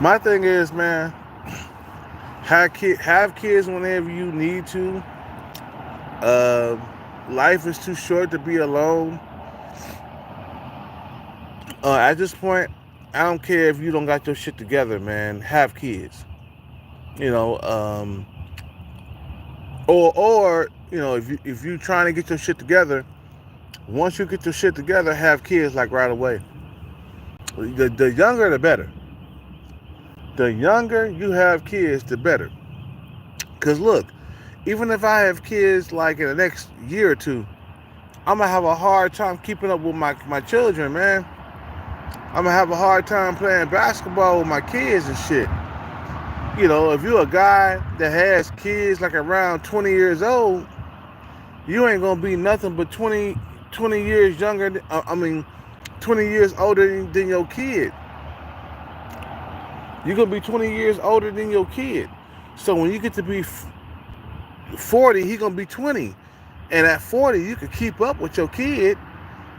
Speaker 1: My thing is, man, have kids whenever you need to. Life is too short to be alone. At this point, I don't care if you don't got your shit together, man. Have kids. You know, or you know, if you trying to get your shit together, once you get your shit together, have kids like right away. The younger, the better. The younger you have kids, the better. Cause look, even if I have kids like in the next year or two, I'm gonna have a hard time keeping up with my children, man. I'm gonna have a hard time playing basketball with my kids and shit. You know, if you're a guy that has kids like around 20 years old, you ain't gonna be nothing but 20 years younger. 20 years older than your kid. You're gonna be 20 years older than your kid. So when you get to be 40, he gonna be 20. And at 40, you can keep up with your kid.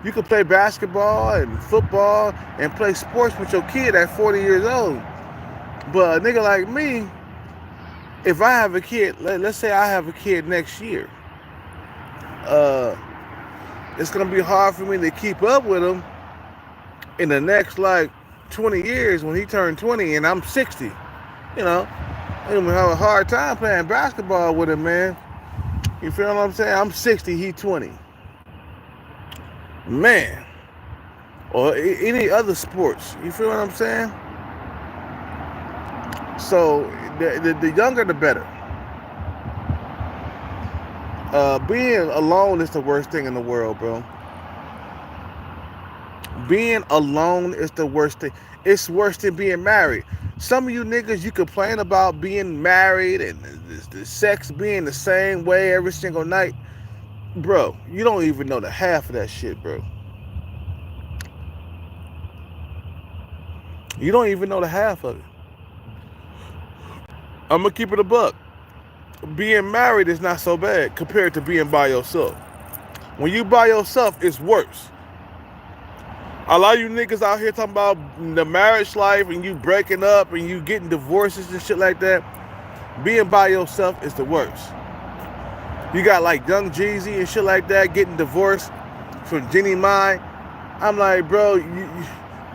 Speaker 1: You can play basketball and football and play sports with your kid at 40 years old. But a nigga like me, if I have a kid, let's say I have a kid next year, it's gonna be hard for me to keep up with him in the next like 20 years when he turned 20 and I'm 60. You know, I'm gonna have a hard time playing basketball with him, man. You feel what I'm saying? I'm 60, he 20. Man. Or any other sports. You feel what I'm saying? So the younger the better. Being alone is the worst thing in the world, bro. Being alone is the worst thing. It's worse than being married. Some of you niggas, you complain about being married and the sex being the same way every single night. Bro, you don't even know the half of that shit, bro. You don't even know the half of it. I'm gonna keep it a buck. Being married is not so bad compared to being by yourself. When you by yourself, it's worse. A lot of you niggas out here talking about the marriage life and you breaking up and you getting divorces and shit like that. Being by yourself is the worst. You got like Young Jeezy and shit like that getting divorced from Jenny Mai. I'm like, bro, you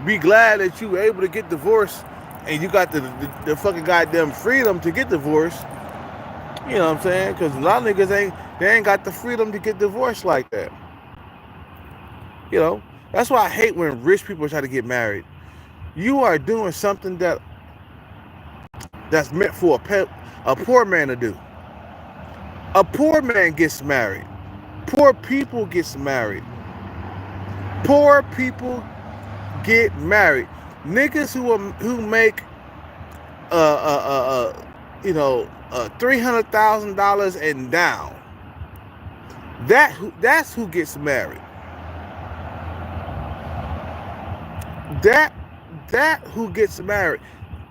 Speaker 1: be glad that you were able to get divorced and you got the fucking goddamn freedom to get divorced. You know what I'm saying? Because a lot of niggas ain't got the freedom to get divorced like that. You know? That's why I hate when rich people try to get married. You are doing something that's meant for a poor man to do. A poor man gets married. Poor people gets married. Poor people get married. Niggas who make $300,000 and down. That's who gets married. That who gets married.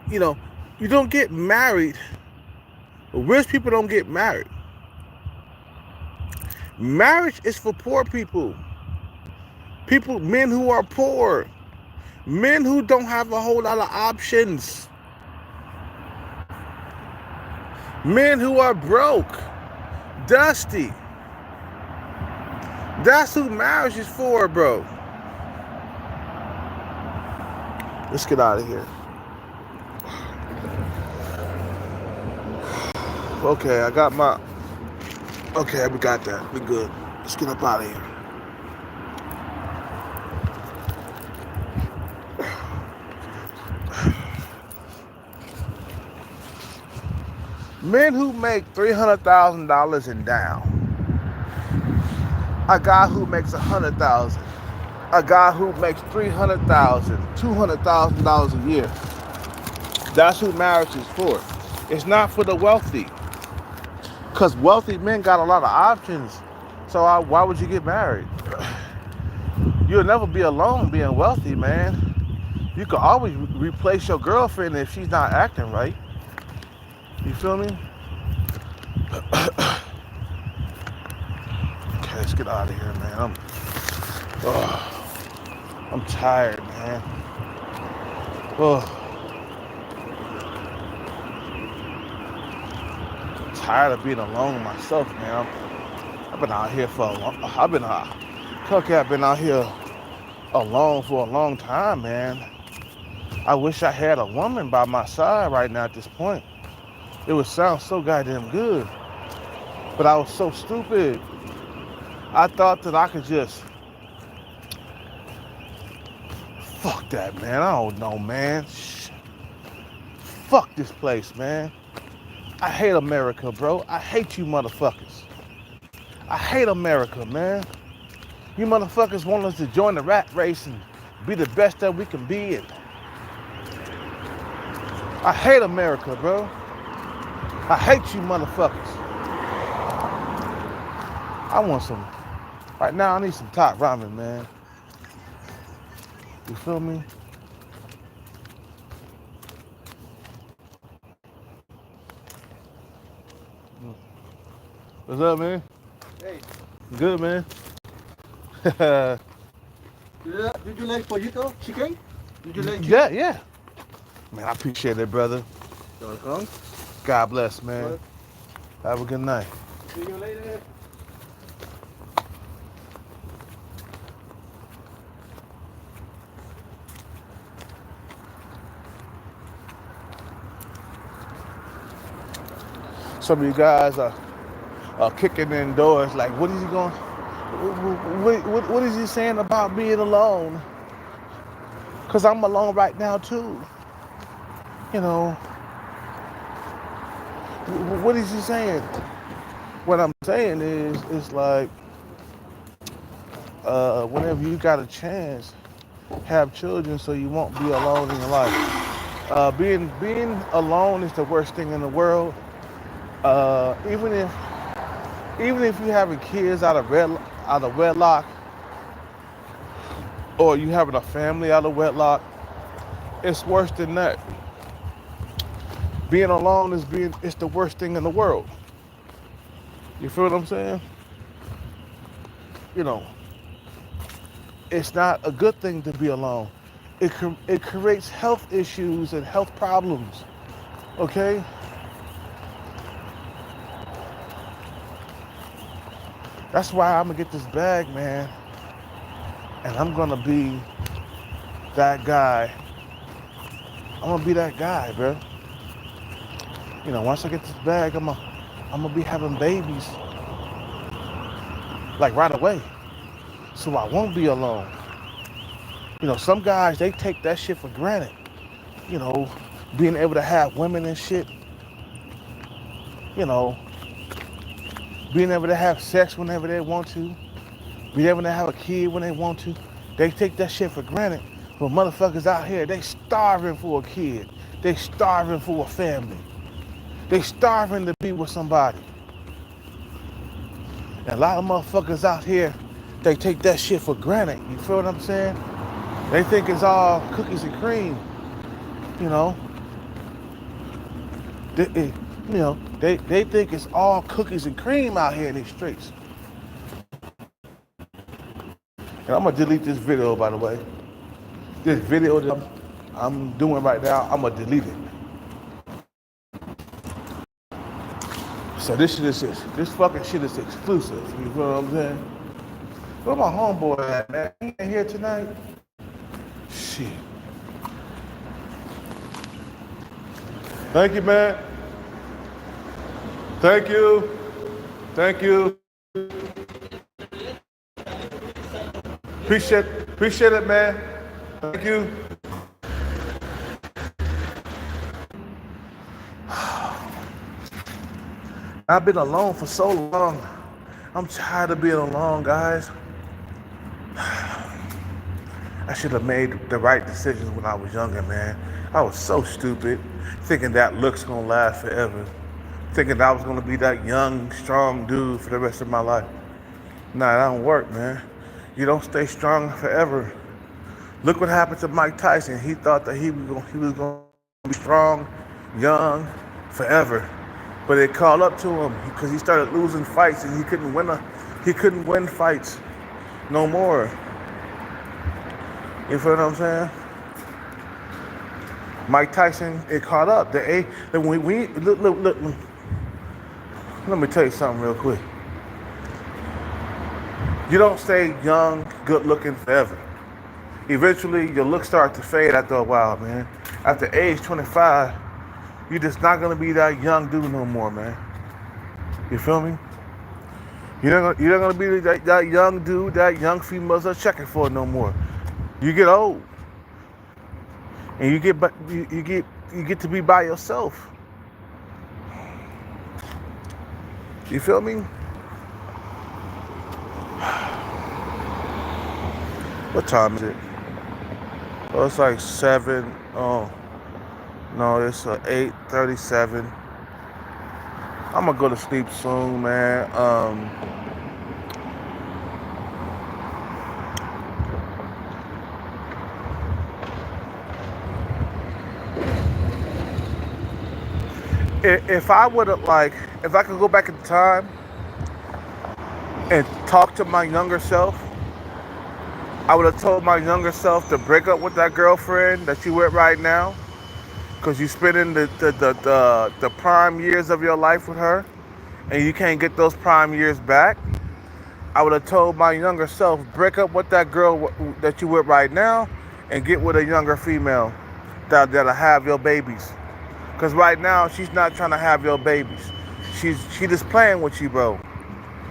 Speaker 1: You know, you don't get married. Rich people don't get married. Marriage is for poor people. Men who are poor, men who don't have a whole lot of options, men who are broke, dusty. That's who marriage is for, bro. Let's get out of here. Okay, I got my... Okay, we got that. We good. Let's get up out of here. Men who make $300,000 and down. A guy who makes $100,000. A guy who makes $300,000, $200,000 a year. That's who marriage is for. It's not for the wealthy. Because wealthy men got a lot of options. So why would you get married? You'll never be alone being wealthy, man. You can always replace your girlfriend if she's not acting right. You feel me? Okay, let's get out of here, man. I'm tired, man. I'm tired of being alone myself, man. I've been out here for a long... I've been out here alone for a long time, man. I wish I had a woman by my side right now at this point. It would sound so goddamn good. But I was so stupid. I thought that I could just... Fuck that, man. I don't know, man. Fuck this place, man. I hate America, bro. I hate you motherfuckers. I hate America, man. You motherfuckers want us to join the rat race and be the best that we can be. And I hate America, bro. I hate you motherfuckers. I want some... Right now, I need some top ramen, man. You feel me? What's up, man?
Speaker 3: Hey.
Speaker 1: Good, man.
Speaker 3: Did you like pollito chicken? Did you like
Speaker 1: chicken? Yeah. Man, I appreciate it, brother.
Speaker 3: You're welcome.
Speaker 1: God bless, man.
Speaker 3: What?
Speaker 1: Have a good night.
Speaker 3: See you later.
Speaker 1: Some of you guys are kicking in doors like, what is he going... What is he saying about being alone? Because I'm alone right now, too. You know, what is he saying? What I'm saying is, it's like, whenever you got a chance, have children so you won't be alone in your life. Being alone is the worst thing in the world. Even if you're having kids out of wedlock, or you having a family out of wedlock, it's worse than that. Being alone it's the worst thing in the world. You feel what I'm saying? You know, it's not a good thing to be alone. It creates health issues and health problems. Okay? That's why I'm gonna get this bag, man. And I'm gonna be that guy. I'm gonna be that guy, bro. You know, once I get this bag, I'm gonna be having babies. Like right away. So I won't be alone. You know, some guys, they take that shit for granted. You know, being able to have women and shit. You know, being able to have sex whenever they want to. Being able to have a kid when they want to. They take that shit for granted. But motherfuckers out here, they starving for a kid. They starving for a family. They starving to be with somebody. And a lot of motherfuckers out here, they take that shit for granted. You feel what I'm saying? They think it's all cookies and cream. You know? They think it's all cookies and cream out here in these streets. And I'm gonna delete this video, by the way. This video that I'm doing right now, I'm gonna delete it. So this fucking shit is exclusive. You feel what I'm saying? Where my homeboy at, man? He ain't here tonight. Shit. Thank you, man. Thank you. Thank you. Appreciate it, man. Thank you. I've been alone for so long. I'm tired of being alone, guys. I should have made the right decisions when I was younger, man. I was so stupid, thinking that looks gonna last forever. Thinking I was gonna be that young, strong dude for the rest of my life. Nah, that don't work, man. You don't stay strong forever. Look what happened to Mike Tyson. He thought that he was gonna be strong, young, forever. But it caught up to him because he started losing fights and he couldn't win fights no more. You feel what I'm saying? Mike Tyson, it caught up. Look, let me tell you something real quick. You don't stay young, good looking forever. Eventually, your looks start to fade after a while, man. After age 25, you're just not gonna be that young dude no more, man. You feel me? You're not gonna be that young dude, that young females are checking for no more. You get old, and you get to be by yourself. You feel me? What time is it? Oh, it's like 7. Oh, no, it's 8:37. I'm gonna go to sleep soon, man. If I would have if I could go back in time and talk to my younger self, I would have told my younger self to break up with that girlfriend that you with right now, because you spending the prime years of your life with her, and you can't get those prime years back. I would have told my younger self, break up with that girl that you with right now, and get with a younger female that'll have your babies. Because right now, she's not trying to have your babies. She just playing with you, bro.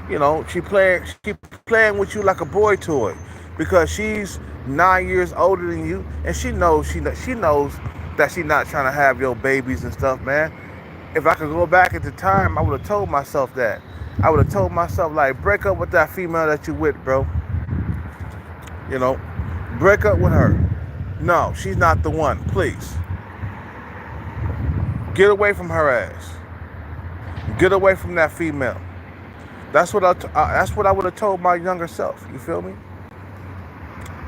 Speaker 1: You know, she playing with you like a boy toy. Because she's 9 years older than you, and she knows that she's not trying to have your babies and stuff, man. If I could go back at the time, I would have told myself that. I would have told myself, like, break up with that female that you with, bro. You know, break up with her. No, she's not the one. Please. Get away from her ass. Get away from that female. That's what I would have told my younger self. You feel me?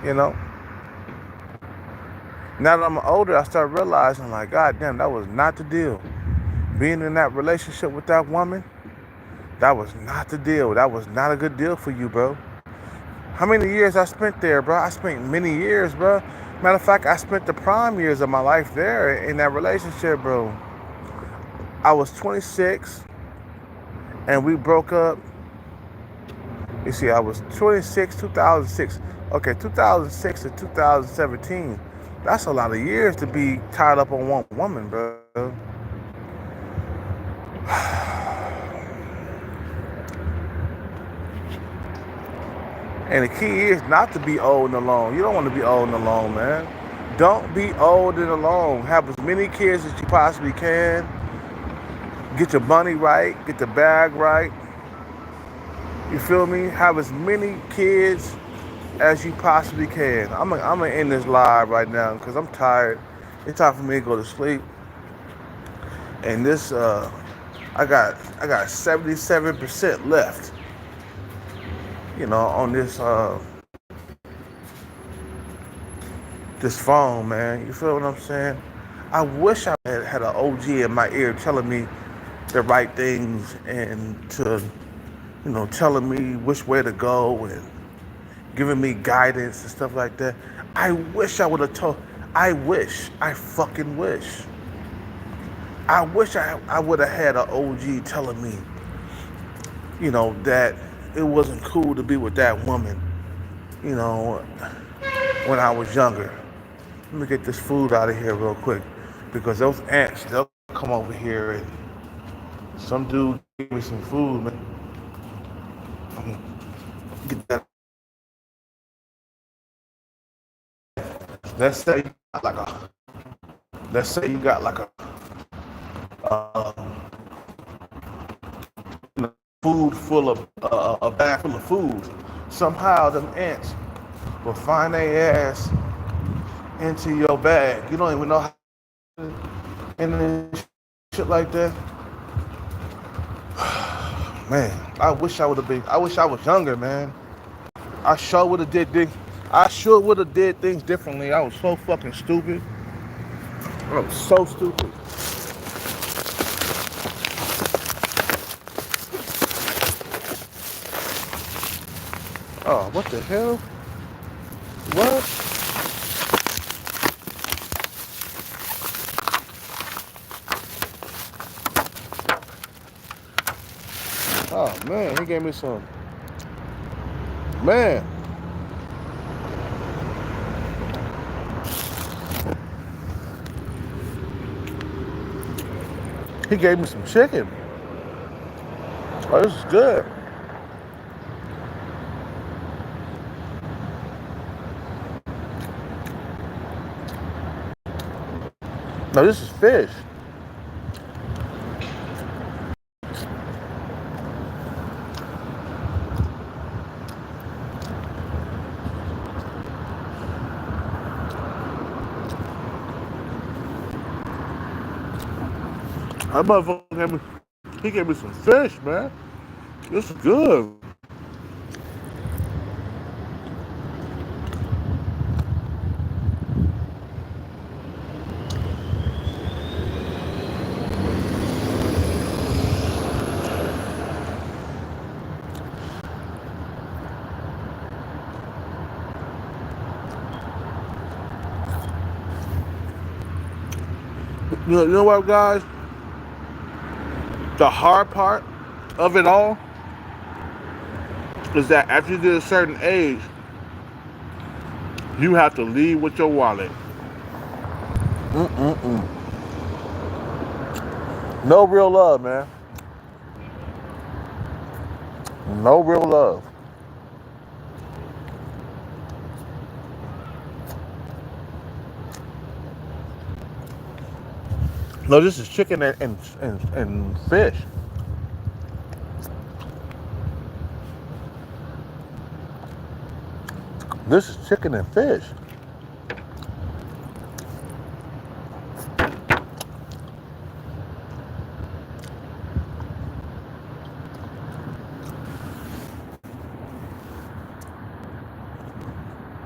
Speaker 1: You know? Now that I'm older, I start realizing, like, God damn, that was not the deal. Being in that relationship with that woman, that was not the deal. That was not a good deal for you, bro. How many years I spent there, bro? I spent many years, bro. Matter of fact, I spent the prime years of my life there in that relationship, bro. I was 26, and we broke up. You see, I was 26, 2006. Okay, 2006 to 2017. That's a lot of years to be tied up on one woman, bro. And the key is not to be old and alone. You don't want to be old and alone, man. Don't be old and alone. Have as many kids as you possibly can. Get your money right. Get the bag right. You feel me? Have as many kids as you possibly can. I'm gonna end this live right now because I'm tired. It's time for me to go to sleep. And this, I got 77% left. You know, on this phone, man. You feel what I'm saying? I wish I had an OG in my ear telling me the right things and to, you know, telling me which way to go and giving me guidance and stuff like that. I wish I would have told. I fucking wish. I would have had an OG telling me, that it wasn't cool to be with that woman, you know, when I was younger. Let me get this food out of here real quick because those ants, they'll come over here and some dude give me some food, man. Get that. Let's say you got like a, let's say you got like a food full of a bag full of food. Somehow them ants will find their ass into your bag. You don't even know how and shit like that. Man, I wish I would have been. I wish I was younger, man. I sure would have did things. I sure would have did things differently. I was so fucking stupid. I was so stupid. Oh, what the hell? What? Oh man, he gave me some. Man. He gave me some chicken. Oh, this is good. No, this is fish. That motherfucker he gave me some fish, man. This is good. You know what, guys? The hard part of it all is that after you get a certain age, you have to leave with your wallet. No real love, man. No real love. No, this is chicken and fish. This is chicken and fish.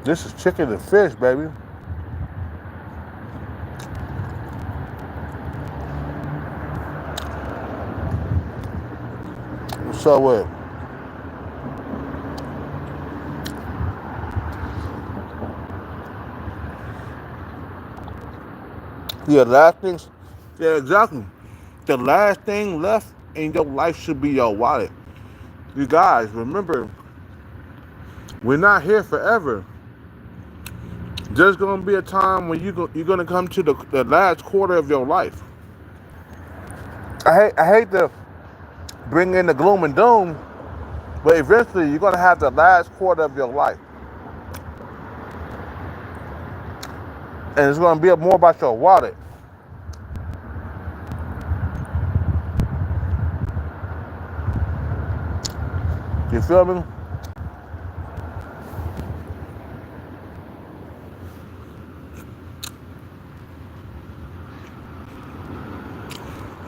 Speaker 1: This is chicken and fish, baby. So what? Yeah, last things. Yeah, exactly. The last thing left in your life should be your wallet. You guys, remember, we're not here forever. There's gonna be a time when you're gonna come to the last quarter of your life. I hate to bring in the gloom and doom, but eventually you're gonna have the last quarter of your life, and it's gonna be more about your wallet. You feel me?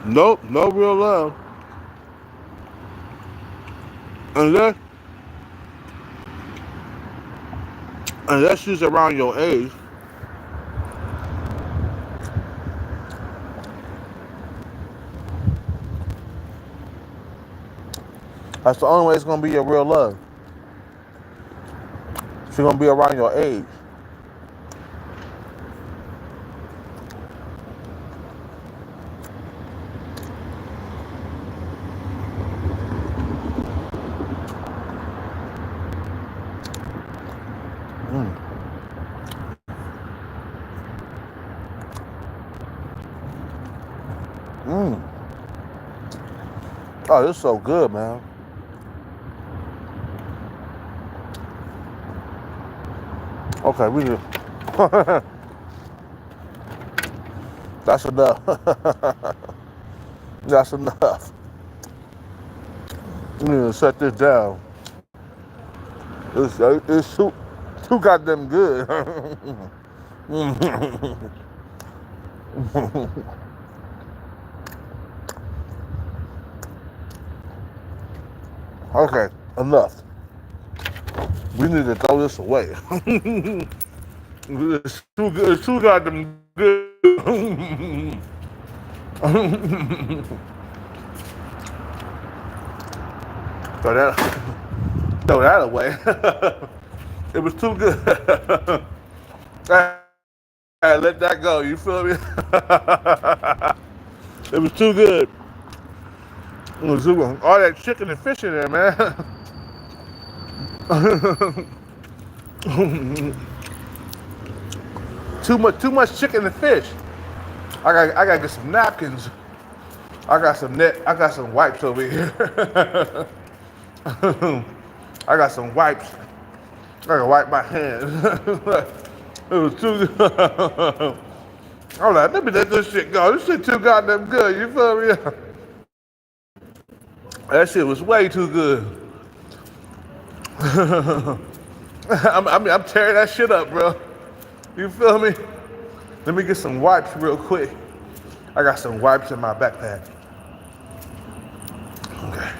Speaker 1: Nope, no real love. Unless she's around your age. That's the only way it's gonna be your real love. She's gonna be around your age. Mm. Mm. Oh, this is so good, man. Okay, we just that's enough. That's enough. We need to set this down. It's too goddamn good. Okay, enough. We need to throw this away. It's too good. It's too goddamn good. Throw that away. It was too good. I let that go. You feel me? It was too good. It was too good. All that chicken and fish in there, man. Too much chicken and fish. I gotta get some napkins. I got some wipes over here. I got some wipes. I gotta wipe my hands. It was too good. I'm like, let me let this shit go. This shit too goddamn good. You feel me? That shit was way too good. I'm tearing that shit up, bro. You feel me? Let me get some wipes real quick. I got some wipes in my backpack. Okay.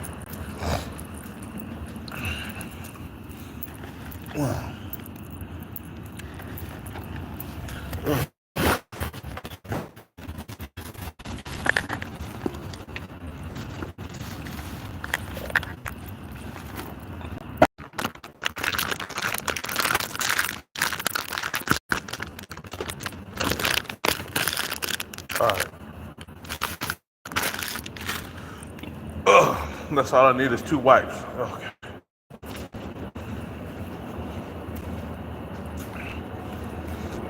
Speaker 1: All right. That's all I need is 2 wipes. Okay.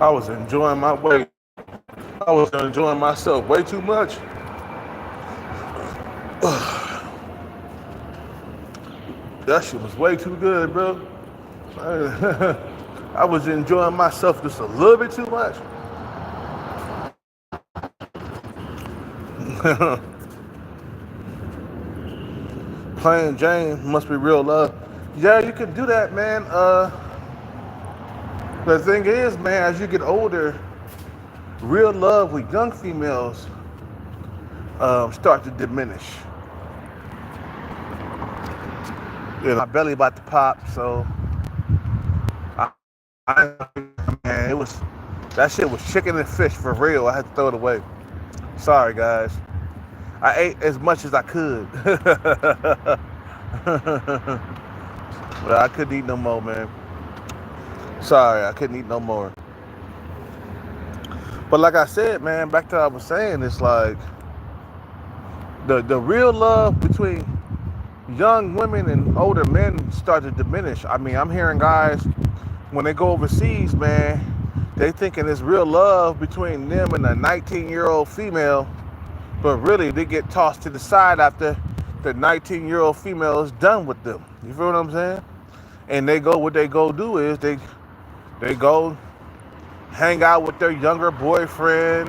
Speaker 1: I was enjoying myself way too much. That shit was way too good, bro. I was enjoying myself just a little bit too much. Playing Jane must be real love. Yeah, you can do that, man. The thing is, man, as you get older, real love with young females start to diminish. You know, my belly about to pop, so man, that shit was chicken and fish for real. I had to throw it away. Sorry, guys. I ate as much as I could. But I couldn't eat no more, man. Sorry, I couldn't eat no more. But like I said, man, back to what I was saying, it's like the real love between young women and older men start to diminish. I mean, I'm hearing guys, when they go overseas, man, they thinking it's real love between them and a 19-year-old female, but really they get tossed to the side after the 19-year-old female is done with them. You feel what I'm saying? And what they go do is they go hang out with their younger boyfriend.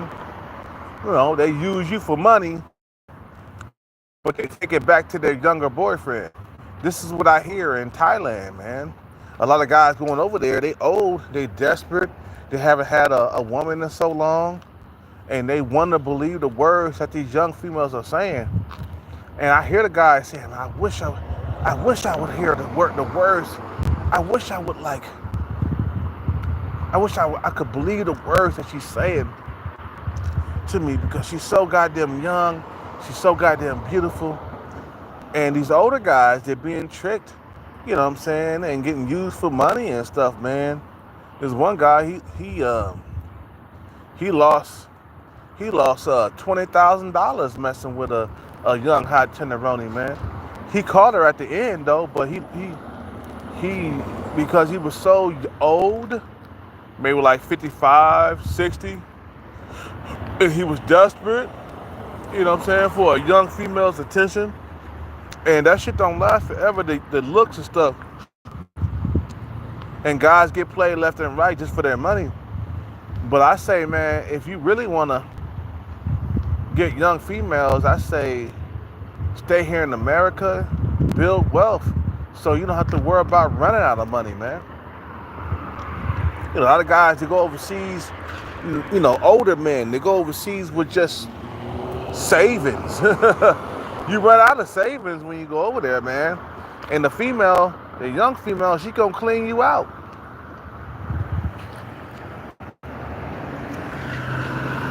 Speaker 1: You know, they use you for money, but they take it back to their younger boyfriend. This is what I hear in Thailand, man. A lot of guys going over there, they old, they desperate, they haven't had a woman in so long, and they want to believe the words that these young females are saying. And I hear the guys saying, I wish I would hear the words. I wish I could believe the words that she's saying to me, because she's so goddamn young, she's so goddamn beautiful. And these older guys, they're being tricked you know what I'm saying, and getting used for money and stuff, man. There's one guy, he lost $20,000 messing with a young hot tenderoni, man. He caught her at the end though, but he because he was so old, maybe like 55, 60, and he was desperate, you know what I'm saying, for a young female's attention. And that shit don't last forever. The looks and stuff. And guys get played left and right just for their money. But I say, man, if you really want to get young females, I say stay here in America, build wealth, so you don't have to worry about running out of money, man. You know, a lot of guys, they go overseas, you know, older men, they go overseas with just savings. You run out of savings when you go over there, man. And the young female, she gonna clean you out.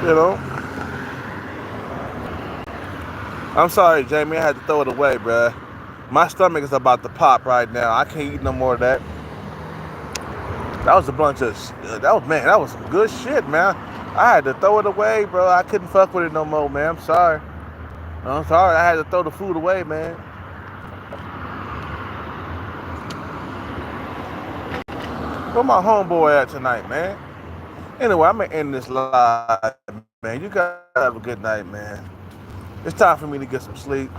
Speaker 1: You know? I'm sorry, Jamie, I had to throw it away, bruh. My stomach is about to pop right now. I can't eat no more of that. That was a bunch of, that was some good shit, man. I had to throw it away, bro. I couldn't fuck with it no more, man. I'm sorry. I had to throw the food away, man. Where my homeboy at tonight, man? Anyway, I'm gonna end this live, man. You guys have a good night, man. It's time for me to get some sleep.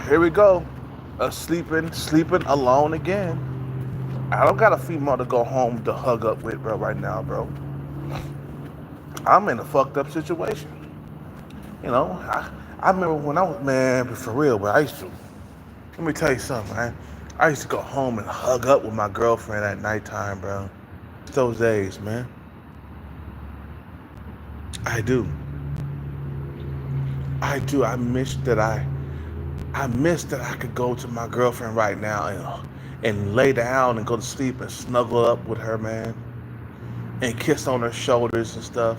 Speaker 1: Here we go. Sleeping alone again. I don't got a female to go home to hug up with, bro, right now, bro. I'm in a fucked up situation. You know, I remember when I was, man, but for real, but let me tell you something, man. I used to go home and hug up with my girlfriend at nighttime, bro. Those days, man. I do. I miss that I could go to my girlfriend right now and lay down and go to sleep and snuggle up with her, man. And kiss on her shoulders and stuff.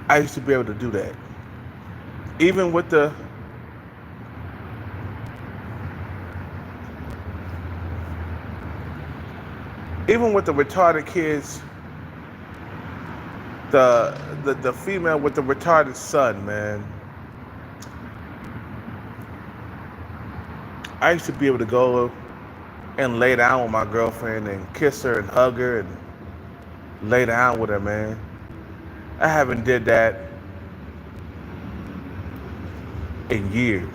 Speaker 1: I used to be able to do that. Even with the retarded kids, the female with the retarded son, man. I used to be able to go and lay down with my girlfriend and kiss her and hug her and lay down with her, man. I haven't did that in years.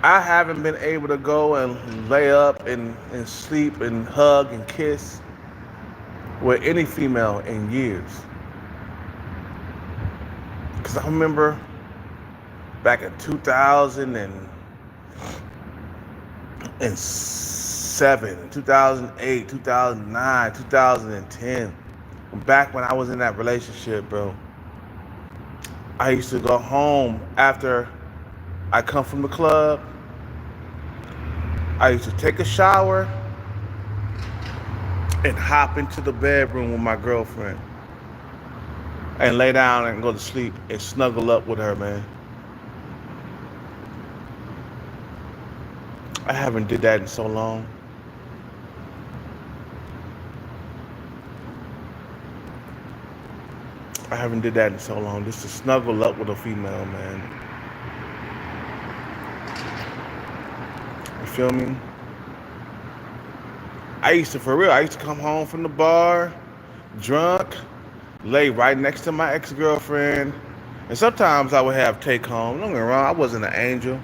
Speaker 1: I haven't been able to go and lay up and sleep and hug and kiss with any female in years. Because I remember back in 2007, 2008, 2009, 2010, back when I was in that relationship, bro, I used to go home after I come from the club. I used to take a shower and hop into the bedroom with my girlfriend and lay down and go to sleep and snuggle up with her, man. I haven't did that in so long. Just to snuggle up with a female, man. You feel me? I used to come home from the bar, drunk, lay right next to my ex-girlfriend, and sometimes I would have take home. Don't get me wrong, I wasn't an angel.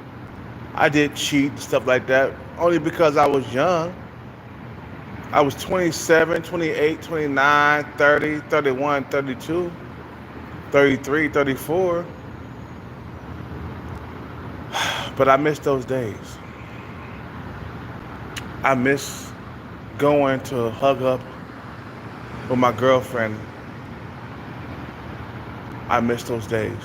Speaker 1: I did cheat and stuff like that, only because I was young. I was 27, 28, 29, 30, 31, 32, 33, 34. But I miss those days. I miss going to hug up with my girlfriend. I miss those days.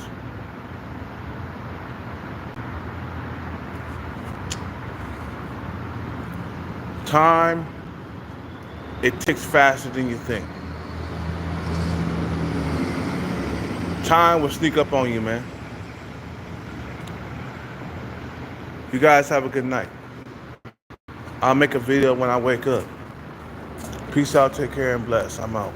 Speaker 1: Time it ticks faster than you think. Time will sneak up on you, man. You guys have a good night. I'll make a video when I wake up. Peace out, take care, and bless. I'm out.